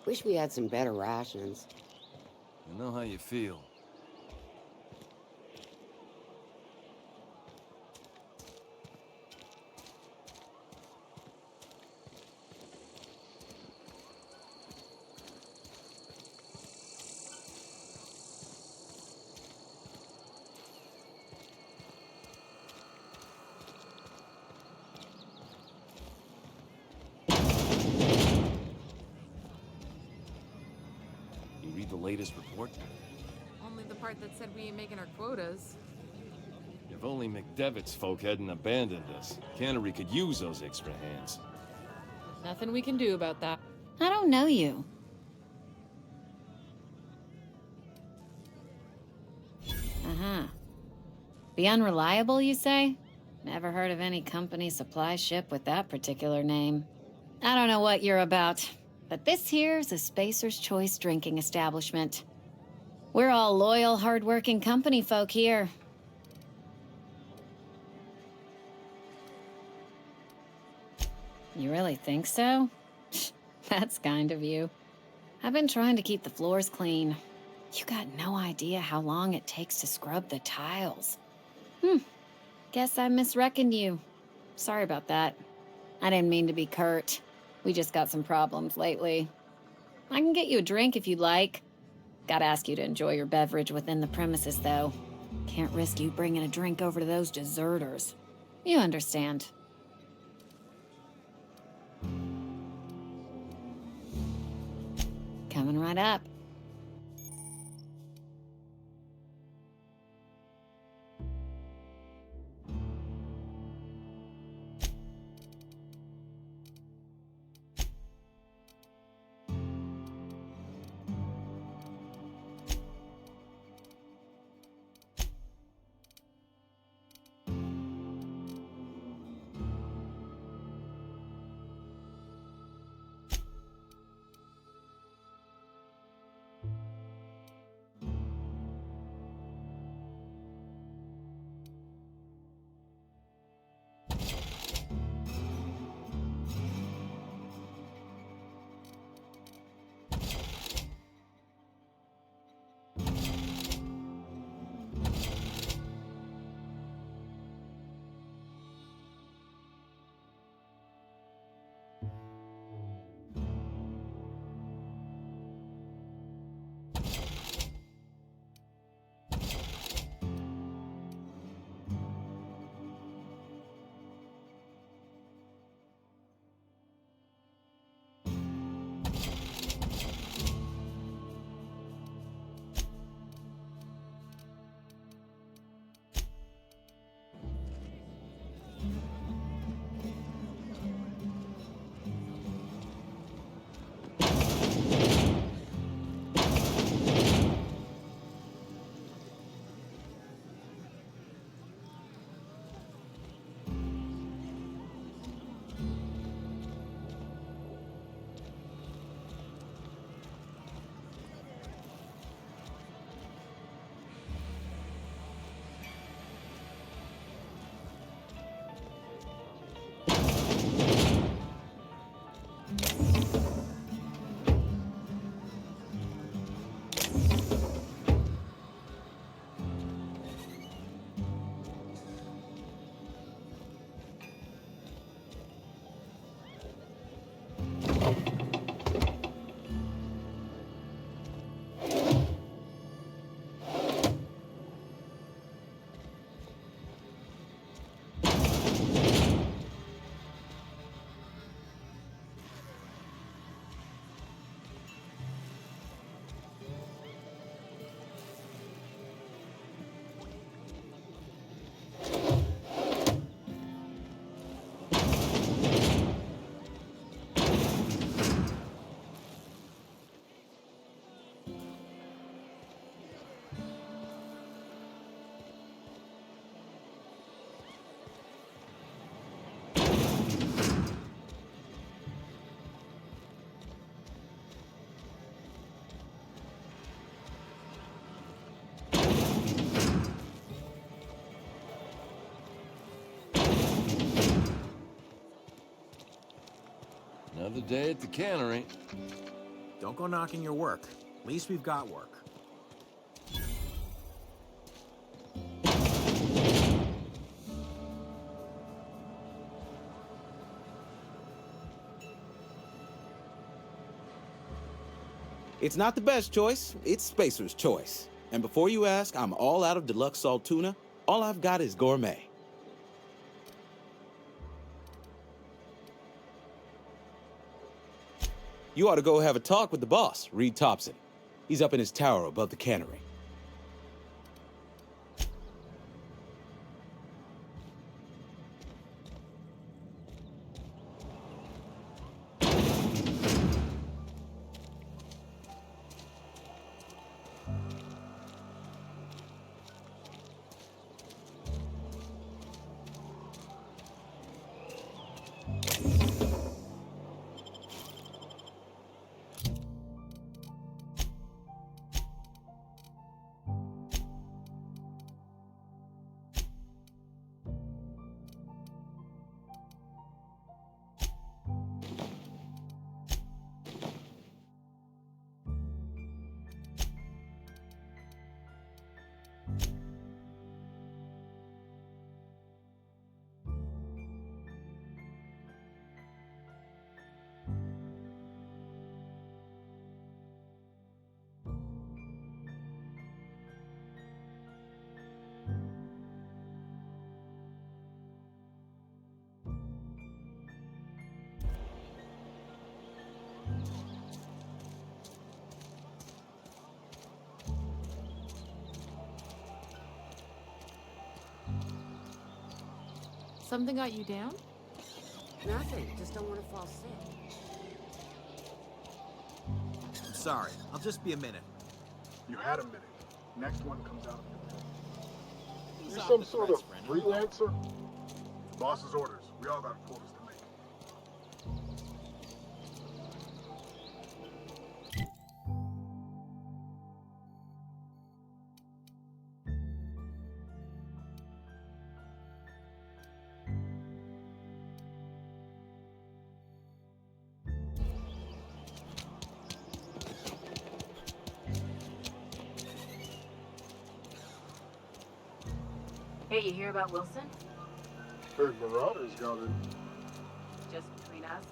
Wish we had some better rations. I know how you feel. You read the latest report? Only the part that said we ain't making our quotas. If only McDevitt's folk hadn't abandoned us. Cannery could use those extra hands. Nothing we can do about that. I don't know you. Uh-huh. The Unreliable, you say? Never heard of any company supply ship with that particular name. I don't know what you're about, but this here's a Spacer's Choice drinking establishment. We're all loyal, hard-working company folk here. You really think so? That's kind of you. I've been trying to keep the floors clean. You got no idea how long it takes to scrub the tiles. Guess I misreckoned you. Sorry about that. I didn't mean to be curt. We just got some problems lately. I can get you a drink if you'd like. Gotta ask you to enjoy your beverage within the premises, though. Can't risk you bringing a drink over to those deserters. You understand. Coming right up. Another day at the cannery. Don't go knocking your work. At least we've got work. It's not the best choice, it's Spacer's choice. And before you ask, I'm all out of deluxe salt tuna. All I've got is gourmet. You ought to go have a talk with the boss, Reed Thompson. He's up in his tower above the cannery. Something got you down? Nothing. Just don't want to fall sick. I'm sorry. I'll just be a minute. You had a minute. Next one comes out. You some sort of freelancer? Boss's orders. We all got quotas to make. Hey, you hear about Wilson? Heard Marauders got in. Just between us?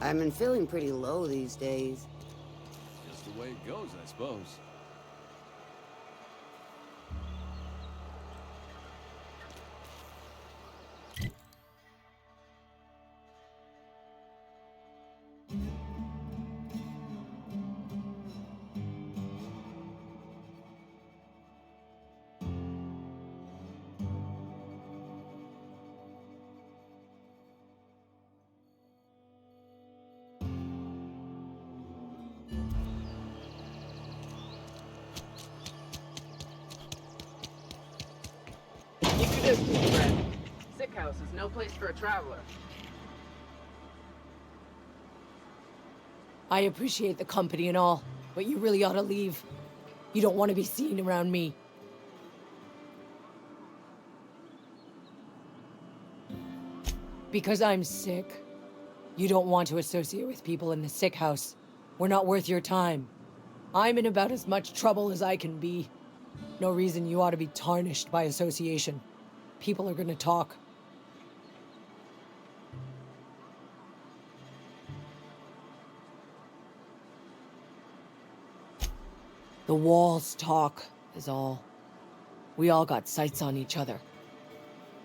I've been feeling pretty low these days. Just the way it goes, I suppose. Keep your distance, friend. Sick house is no place for a traveler. I appreciate the company and all, but you really ought to leave. You don't want to be seen around me. Because I'm sick. You don't want to associate with people in the sick house. We're not worth your time. I'm in about as much trouble as I can be. No reason you ought to be tarnished by association. People are gonna talk. The walls talk, is all. We all got sights on each other.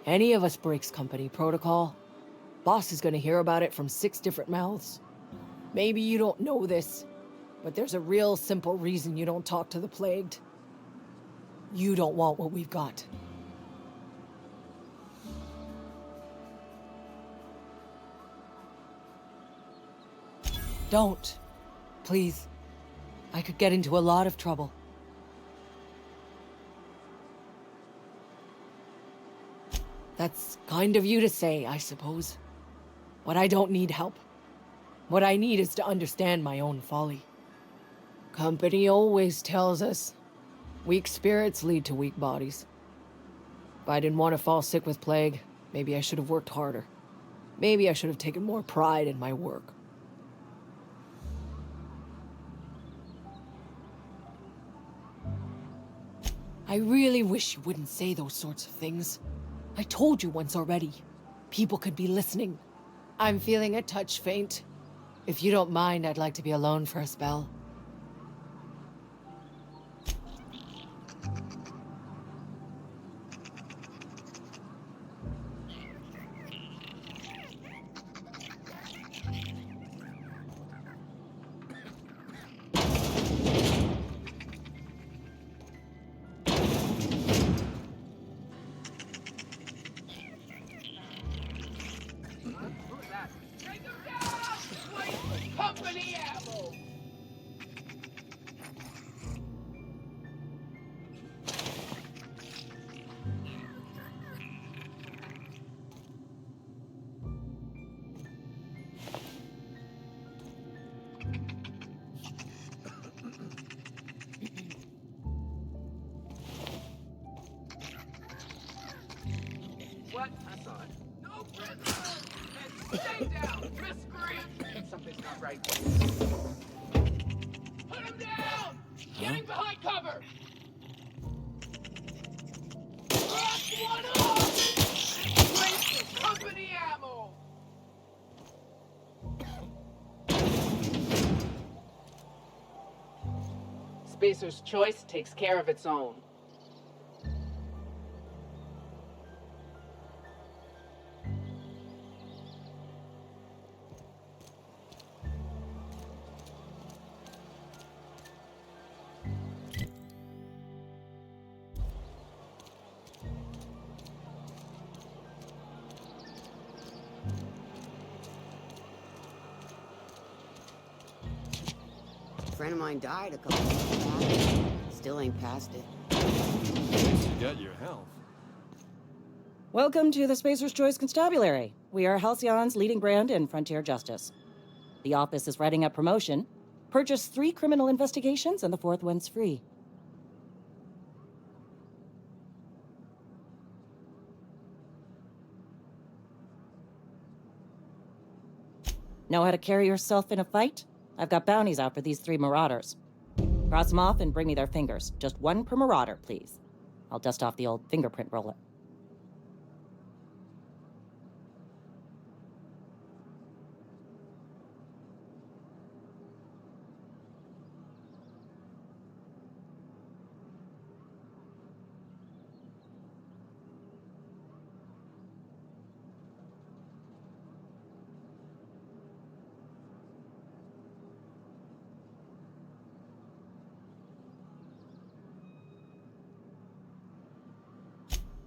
Any of us breaks company protocol, boss is gonna hear about it from 6 different mouths. Maybe you don't know this, but there's a real simple reason you don't talk to the plagued. You don't want what we've got. Don't. Please. I could get into a lot of trouble. That's kind of you to say, I suppose. But I don't need help. What I need is to understand my own folly. Company always tells us, weak spirits lead to weak bodies. If I didn't want to fall sick with plague, maybe I should have worked harder. Maybe I should have taken more pride in my work. I really wish you wouldn't say those sorts of things. I told you once already. People could be listening. I'm feeling a touch faint. If you don't mind, I'd like to be alone for a spell. Company ammo! What? I saw it. No prisoners! And stay down, miscreant! Something's not right. Put him down! Getting behind cover! Crack one off! Waste of company ammo! Spacer's choice takes care of its own. friend of mine died a couple weeks back. Still ain't past it. You got your health. Welcome to the Spacer's Choice Constabulary. We are Halcyon's leading brand in frontier justice. The office is writing up promotion. Purchase 3 criminal investigations and the 4th one's free. Know how to carry yourself in a fight? I've got bounties out for these 3 marauders. Cross them off and bring me their fingers. Just 1 per marauder, please. I'll dust off the old fingerprint roller.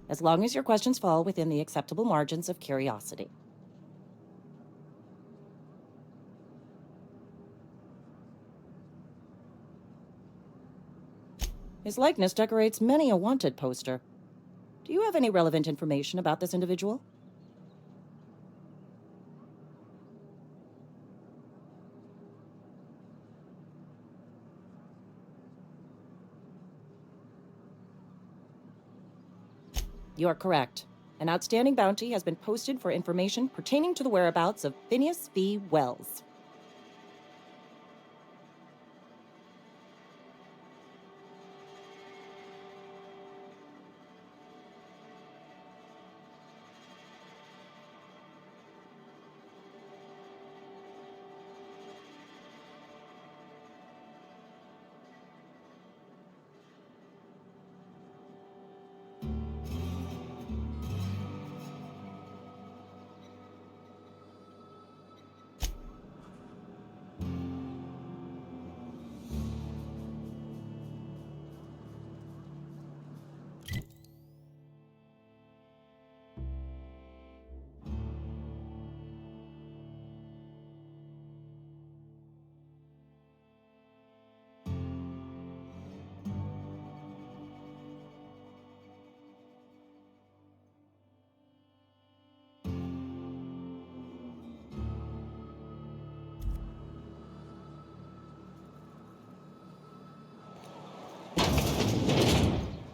As long as your questions fall within the acceptable margins of curiosity. His likeness decorates many a wanted poster. Do you have any relevant information about this individual? You are correct. An outstanding bounty has been posted for information pertaining to the whereabouts of Phineas V. Wells.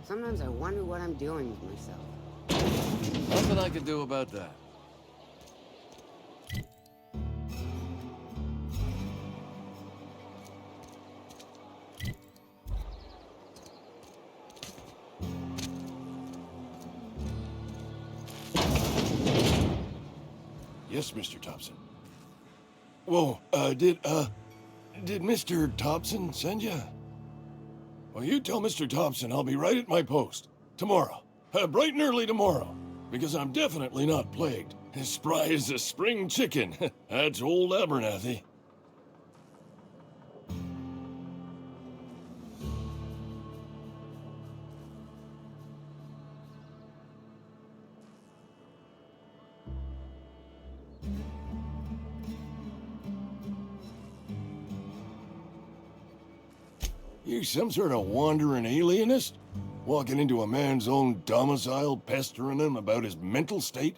Sometimes I wonder what I'm doing with myself. Nothing I can do about that. Yes, Mr. Thompson. Whoa, did Mr. Thompson send you? Well, you tell Mr. Thompson I'll be right at my post. Tomorrow. Bright and early tomorrow. Because I'm definitely not plagued. As spry as a spring chicken. That's old Abernathy. You some sort of wandering alienist? Walking into a man's own domicile, pestering him about his mental state?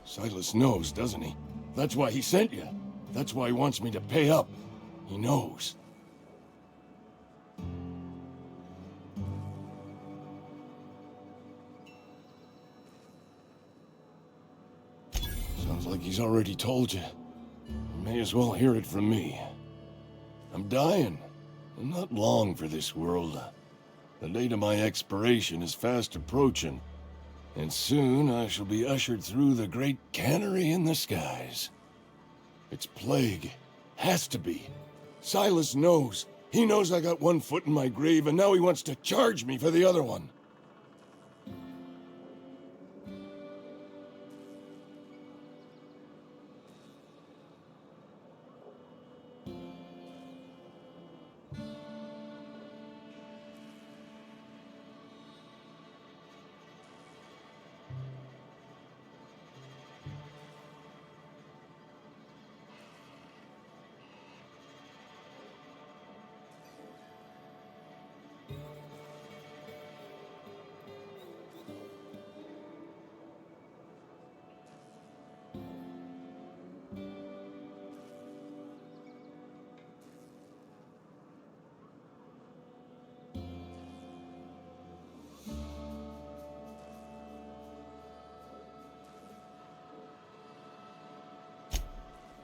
Silas knows, doesn't he? That's why he sent you. That's why he wants me to pay up. He knows. Sounds like he's already told you. You may as well hear it from me. I'm dying. I'm not long for this world. The date of my expiration is fast approaching. And soon I shall be ushered through the great cannery in the skies. It's plague. Has to be. Silas knows. He knows I got one foot in my grave, and now he wants to charge me for the other one.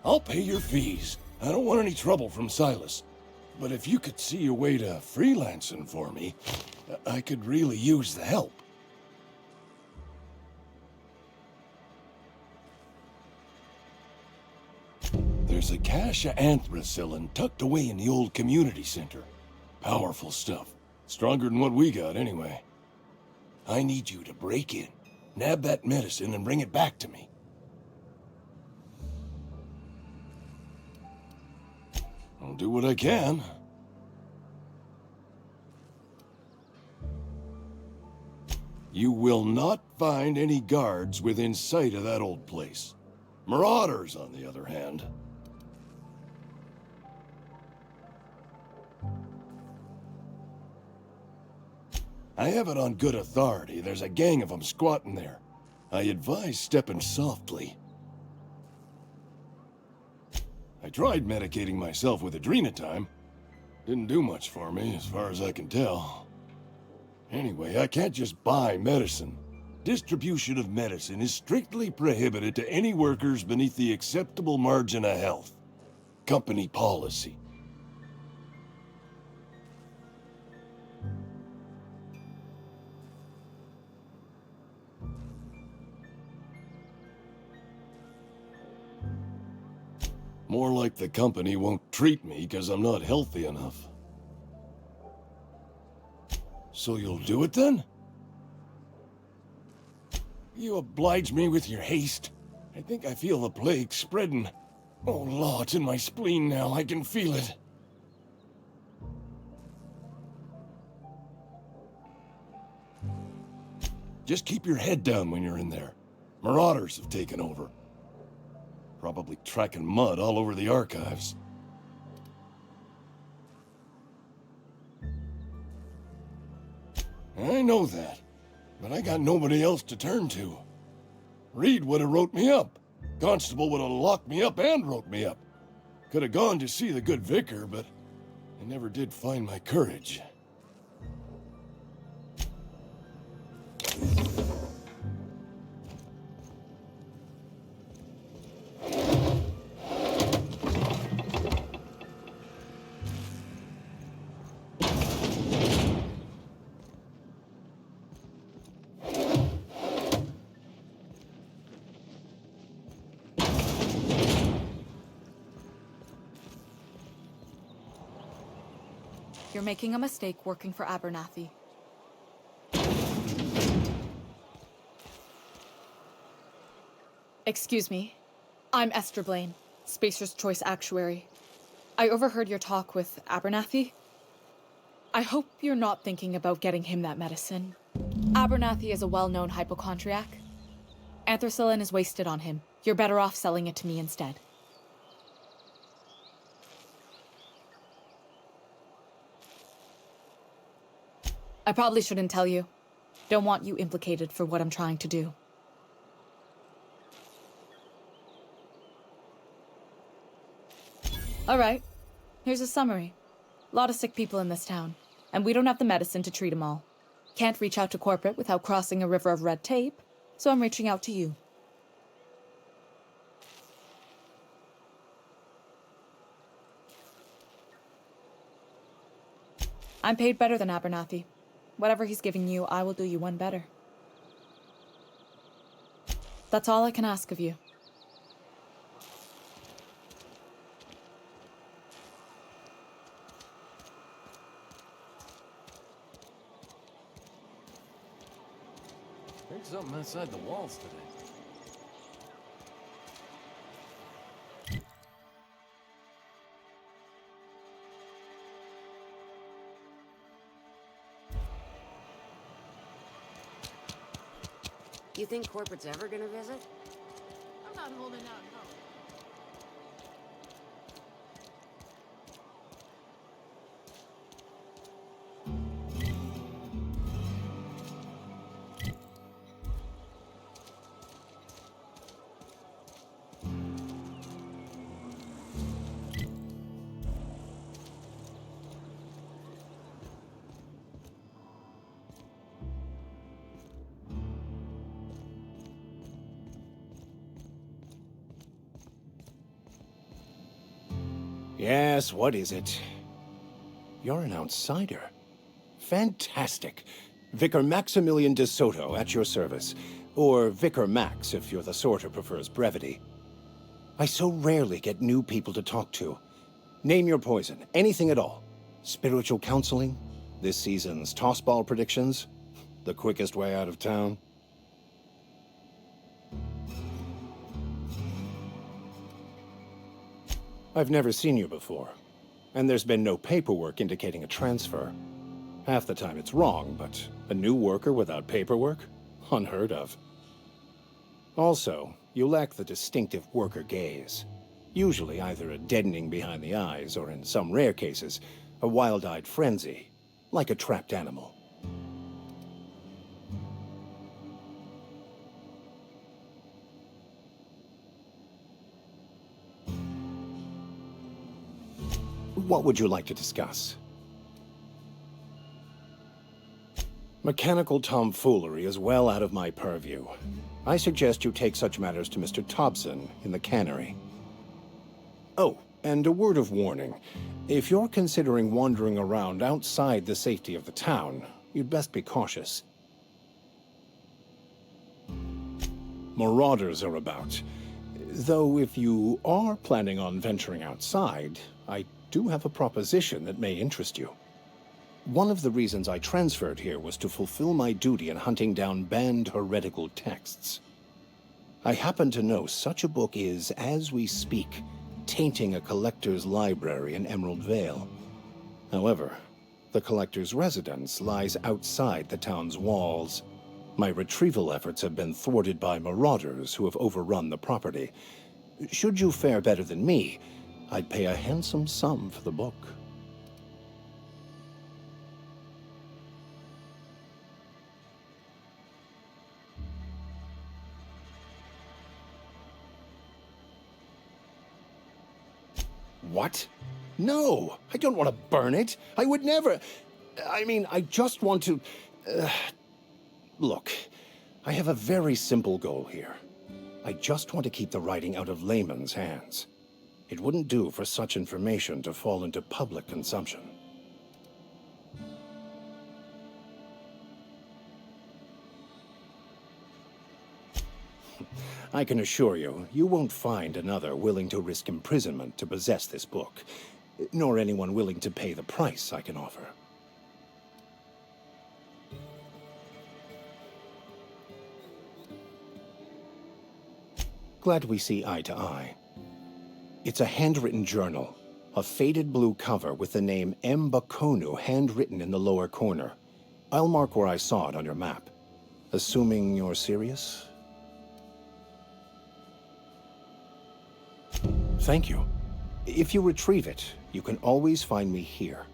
I'll pay your fees. I don't want any trouble from Silas. But if you could see your way to freelancing for me, I could really use the help. There's a cache of anthracillin tucked away in the old community center. Powerful stuff. Stronger than what we got, anyway. I need you to break in, nab that medicine, and bring it back to me. I'll do what I can. You will not find any guards within sight of that old place. Marauders, on the other hand. I have it on good authority. There's a gang of them squatting there. I advise stepping softly. I tried medicating myself with adrenatime. Didn't do much for me, as far as I can tell. Anyway, I can't just buy medicine. Distribution of medicine is strictly prohibited to any workers beneath the acceptable margin of health. Company policy. More like the company won't treat me because I'm not healthy enough. So you'll do it then? You oblige me with your haste. I think I feel the plague spreading. Oh, Law, it's in my spleen now. I can feel it. Just keep your head down when you're in there. Marauders have taken over. Probably tracking mud all over the archives. I know that, but I got nobody else to turn to. Reed would have wrote me up. Constable would have locked me up and wrote me up. Could have gone to see the good vicar, but I never did find my courage. You're making a mistake working for Abernathy. Excuse me. I'm Esther Blaine, Spacer's Choice Actuary. I overheard your talk with Abernathy. I hope you're not thinking about getting him that medicine. Abernathy is a well-known hypochondriac. Anthracillin is wasted on him. You're better off selling it to me instead. I probably shouldn't tell you. Don't want you implicated for what I'm trying to do. All right. Here's a summary. A lot of sick people in this town, and we don't have the medicine to treat them all. Can't reach out to corporate without crossing a river of red tape, so I'm reaching out to you. I'm paid better than Abernathy. Whatever he's giving you, I will do you one better. That's all I can ask of you. Heard something outside the walls today. You think corporate's ever gonna visit? I'm not holding out hope. Yes, what is it? You're an outsider. Fantastic. Vicar Maximilian de Soto at your service. Or Vicar Max if you're the sort who prefers brevity. I so rarely get new people to talk to. Name your poison, anything at all. Spiritual counseling? This season's tossball predictions? The quickest way out of town? I've never seen you before, and there's been no paperwork indicating a transfer. Half the time it's wrong, but a new worker without paperwork? Unheard of. Also, you lack the distinctive worker gaze. Usually either a deadening behind the eyes, or in some rare cases, a wild-eyed frenzy, like a trapped animal. What would you like to discuss? Mechanical tomfoolery is well out of my purview. I suggest you take such matters to Mr. Thompson in the cannery. Oh, and a word of warning. If you're considering wandering around outside the safety of the town, you'd best be cautious. Marauders are about. Though if you are planning on venturing outside, I do have a proposition that may interest you. One of the reasons I transferred here was to fulfill my duty in hunting down banned heretical texts. I happen to know such a book is, as we speak, tainting a collector's library in Emerald Vale. However, the collector's residence lies outside the town's walls. My retrieval efforts have been thwarted by marauders who have overrun the property. Should you fare better than me, I'd pay a handsome sum for the book. What? No, I don't want to burn it. I would never. I mean, I just want to... Look, I have a very simple goal here. I just want to keep the writing out of layman's hands. It wouldn't do for such information to fall into public consumption. I can assure you, you won't find another willing to risk imprisonment to possess this book, nor anyone willing to pay the price I can offer. Glad we see eye to eye. It's a handwritten journal, a faded blue cover with the name M. Bakonu handwritten in the lower corner. I'll mark where I saw it on your map. Assuming you're serious? Thank you. If you retrieve it, you can always find me here.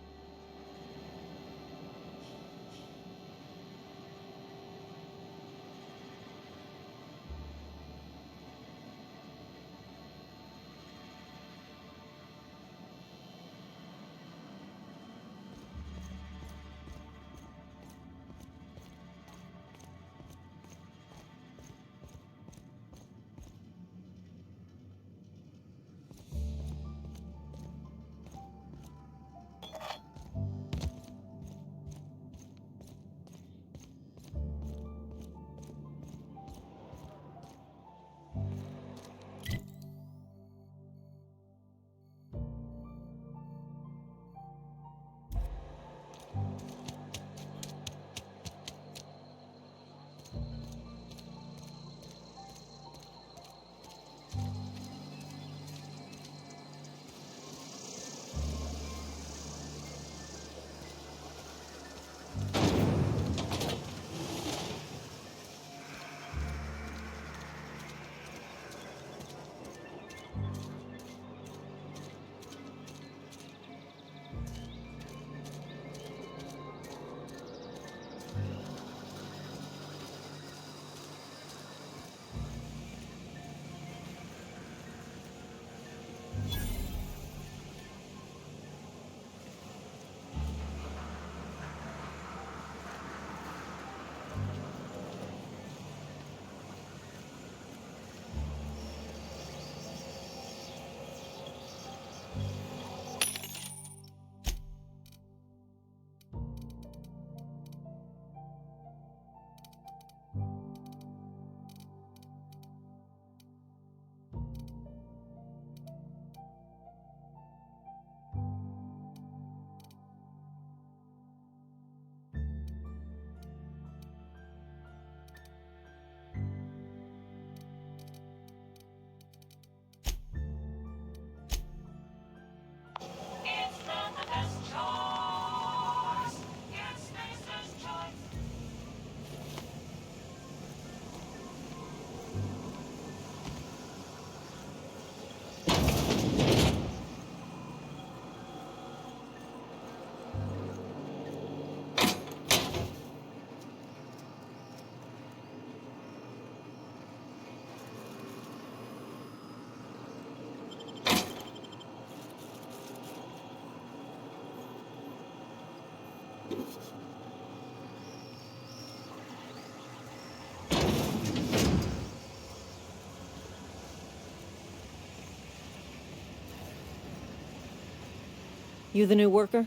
You the new worker?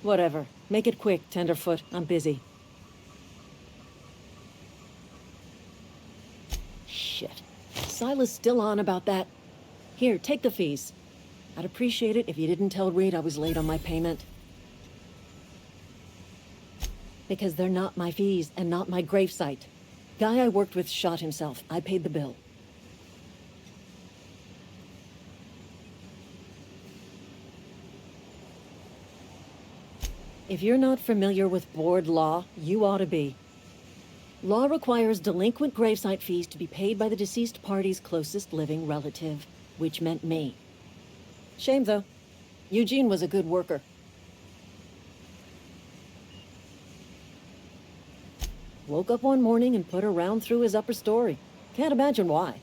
Whatever. Make it quick, Tenderfoot. I'm busy. Shit. Silas still on about that. Here, take the fees. I'd appreciate it if you didn't tell Reed I was late on my payment. Because they're not my fees and not my gravesite. Guy I worked with shot himself. I paid the bill. If you're not familiar with board law, you ought to be. Law requires delinquent gravesite fees to be paid by the deceased party's closest living relative, which meant me. Shame, though. Eugene was a good worker. Woke up one morning and put a round through his upper story. Can't imagine why.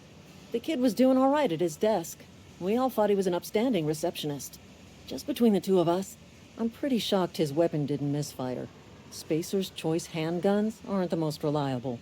The kid was doing all right at his desk. We all thought he was an upstanding receptionist. Just between the two of us, I'm pretty shocked his weapon didn't misfire. Spacer's Choice handguns aren't the most reliable.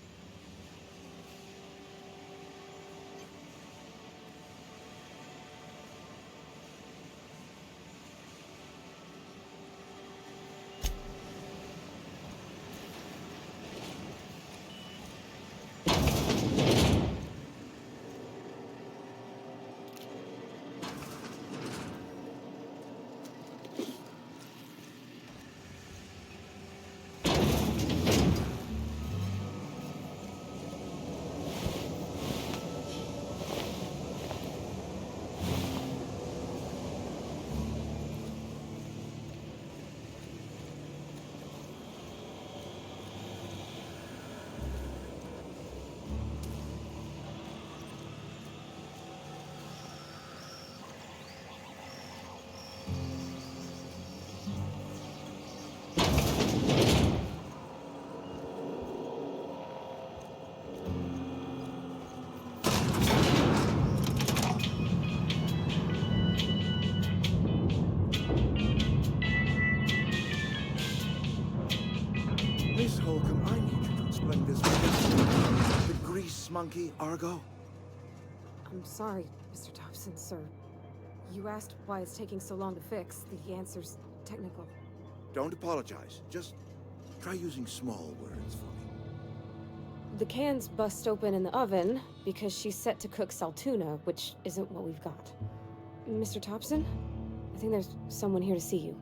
Miss Holcomb, I need you to explain this. The grease monkey, Argo? I'm sorry, Mr. Thompson, sir. You asked why it's taking so long to fix. The answer's technical. Don't apologize. Just try using small words for me. The cans bust open in the oven because she's set to cook saltuna, which isn't what we've got. Mr. Thompson? I think there's someone here to see you.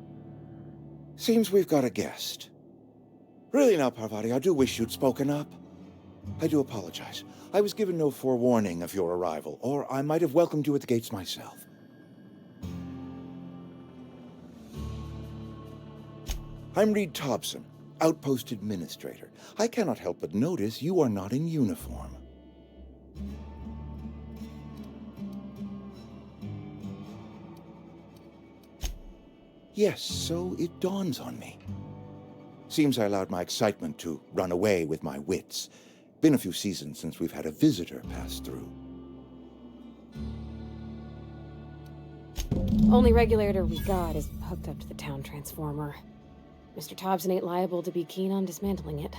Seems we've got a guest. Really now, Parvati, I do wish you'd spoken up. I do apologize. I was given no forewarning of your arrival, or I might have welcomed you at the gates myself. I'm Reed Thompson, Outpost Administrator. I cannot help but notice you are not in uniform. Yes, so it dawns on me. Seems I allowed my excitement to run away with my wits. Been a few seasons since we've had a visitor pass through. Only regulator we got is hooked up to the town transformer. Mr. Thompson ain't liable to be keen on dismantling it.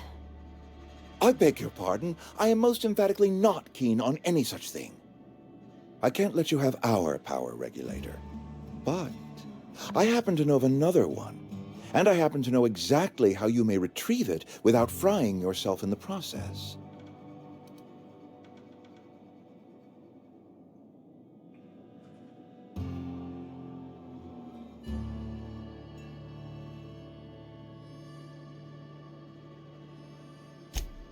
I beg your pardon. I am most emphatically not keen on any such thing. I can't let you have our power regulator. But I happen to know of another one. And I happen to know exactly how you may retrieve it without frying yourself in the process.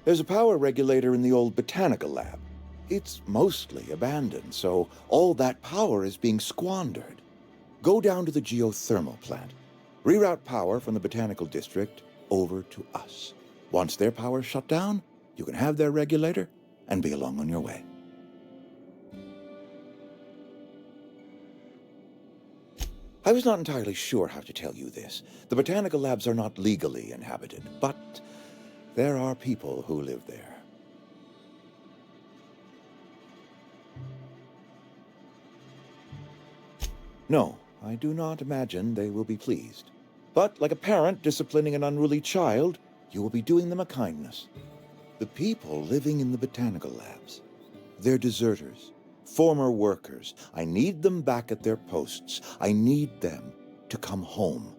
There's a power regulator in the old botanical lab. It's mostly abandoned, so all that power is being squandered. Go down to the geothermal plant. Reroute power from the botanical district over to us. Once their power's shut down, you can have their regulator and be along on your way. I was not entirely sure how to tell you this. The botanical labs are not legally inhabited, but there are people who live there. No, I do not imagine they will be pleased. But like a parent disciplining an unruly child, you will be doing them a kindness. The people living in the botanical labs, they're deserters, former workers. I need them back at their posts. I need them to come home.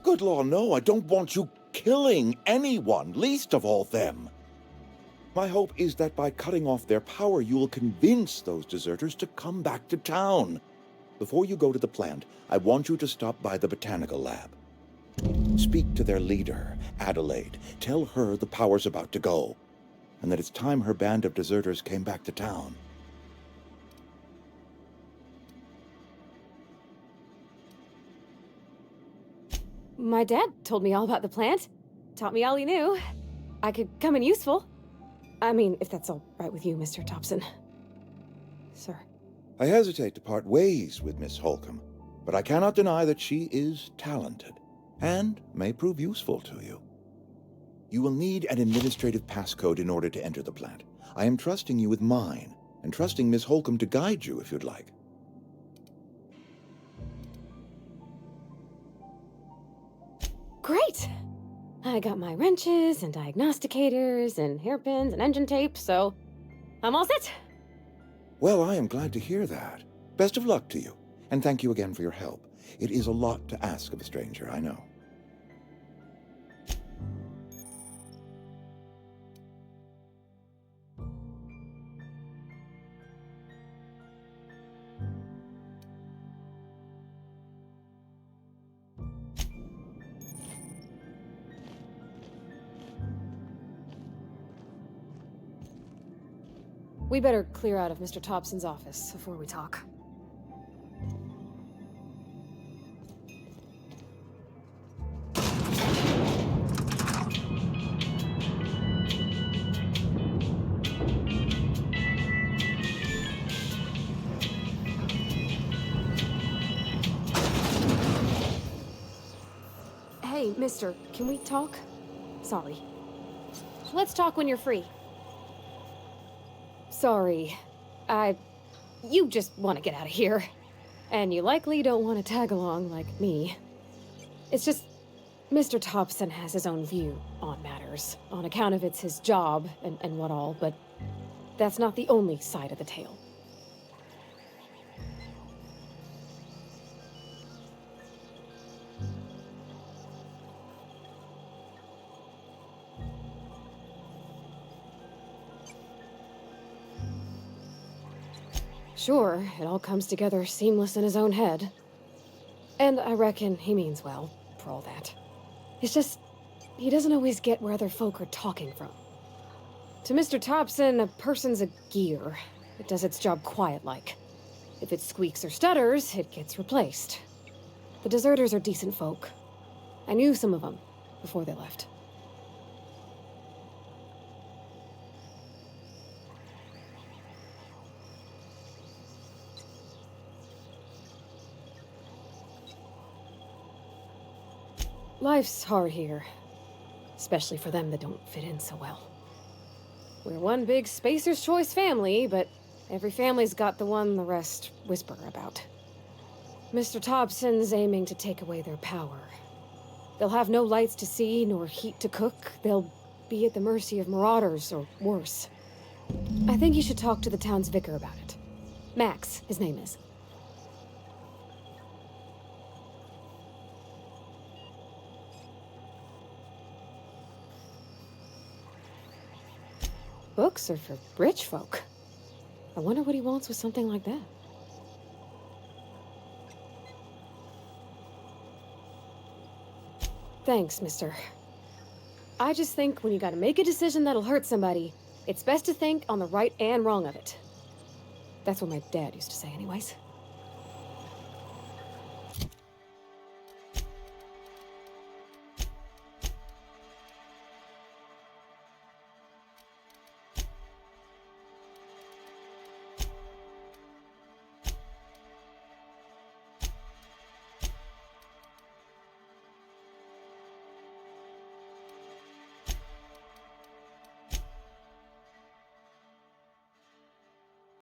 Good law, no, I don't want you killing anyone, least of all them. My hope is that by cutting off their power, you will convince those deserters to come back to town. Before you go to the plant, I want you to stop by the botanical lab. Speak to their leader, Adelaide. Tell her the power's about to go, and that it's time her band of deserters came back to town. My dad told me all about the plant. Taught me all he knew. I could come in useful. I mean, if that's all right with you, Mr. Thompson. Sir. I hesitate to part ways with Miss Holcomb, but I cannot deny that she is talented and may prove useful to you. You will need an administrative passcode in order to enter the plant. I am trusting you with mine, and trusting Miss Holcomb to guide you if you'd like. Great! I got my wrenches and diagnosticators and hairpins and engine tape, so I'm all set. Well, I am glad to hear that. Best of luck to you, and thank you again for your help. It is a lot to ask of a stranger, I know. We better clear out of Mr. Thompson's office before we talk. Hey, mister, can we talk? Sorry. Let's talk when you're free. Sorry. You just want to get out of here. And you likely don't want to tag along like me. It's just, Mr. Thompson has his own view on matters, on account of it's his job and what all, but that's not the only side of the tale. Sure, it all comes together seamless in his own head. And I reckon he means well, for all that. It's just, he doesn't always get where other folk are talking from. To Mr. Thompson, a person's a gear. It does its job quiet-like. If it squeaks or stutters, it gets replaced. The deserters are decent folk. I knew some of them before they left. Life's hard here, especially for them that don't fit in so well. We're one big Spacer's Choice family, but every family's got the one the rest whisper about. Mr. Thompson's aiming to take away their power. They'll have no lights to see, nor heat to cook. They'll be at the mercy of marauders, or worse. I think you should talk to the town's vicar about it. Max, his name is. Books are for rich folk. I wonder what he wants with something like that. Thanks, mister. I just think when you gotta make a decision that'll hurt somebody, it's best to think on the right and wrong of it. That's what my dad used to say anyways.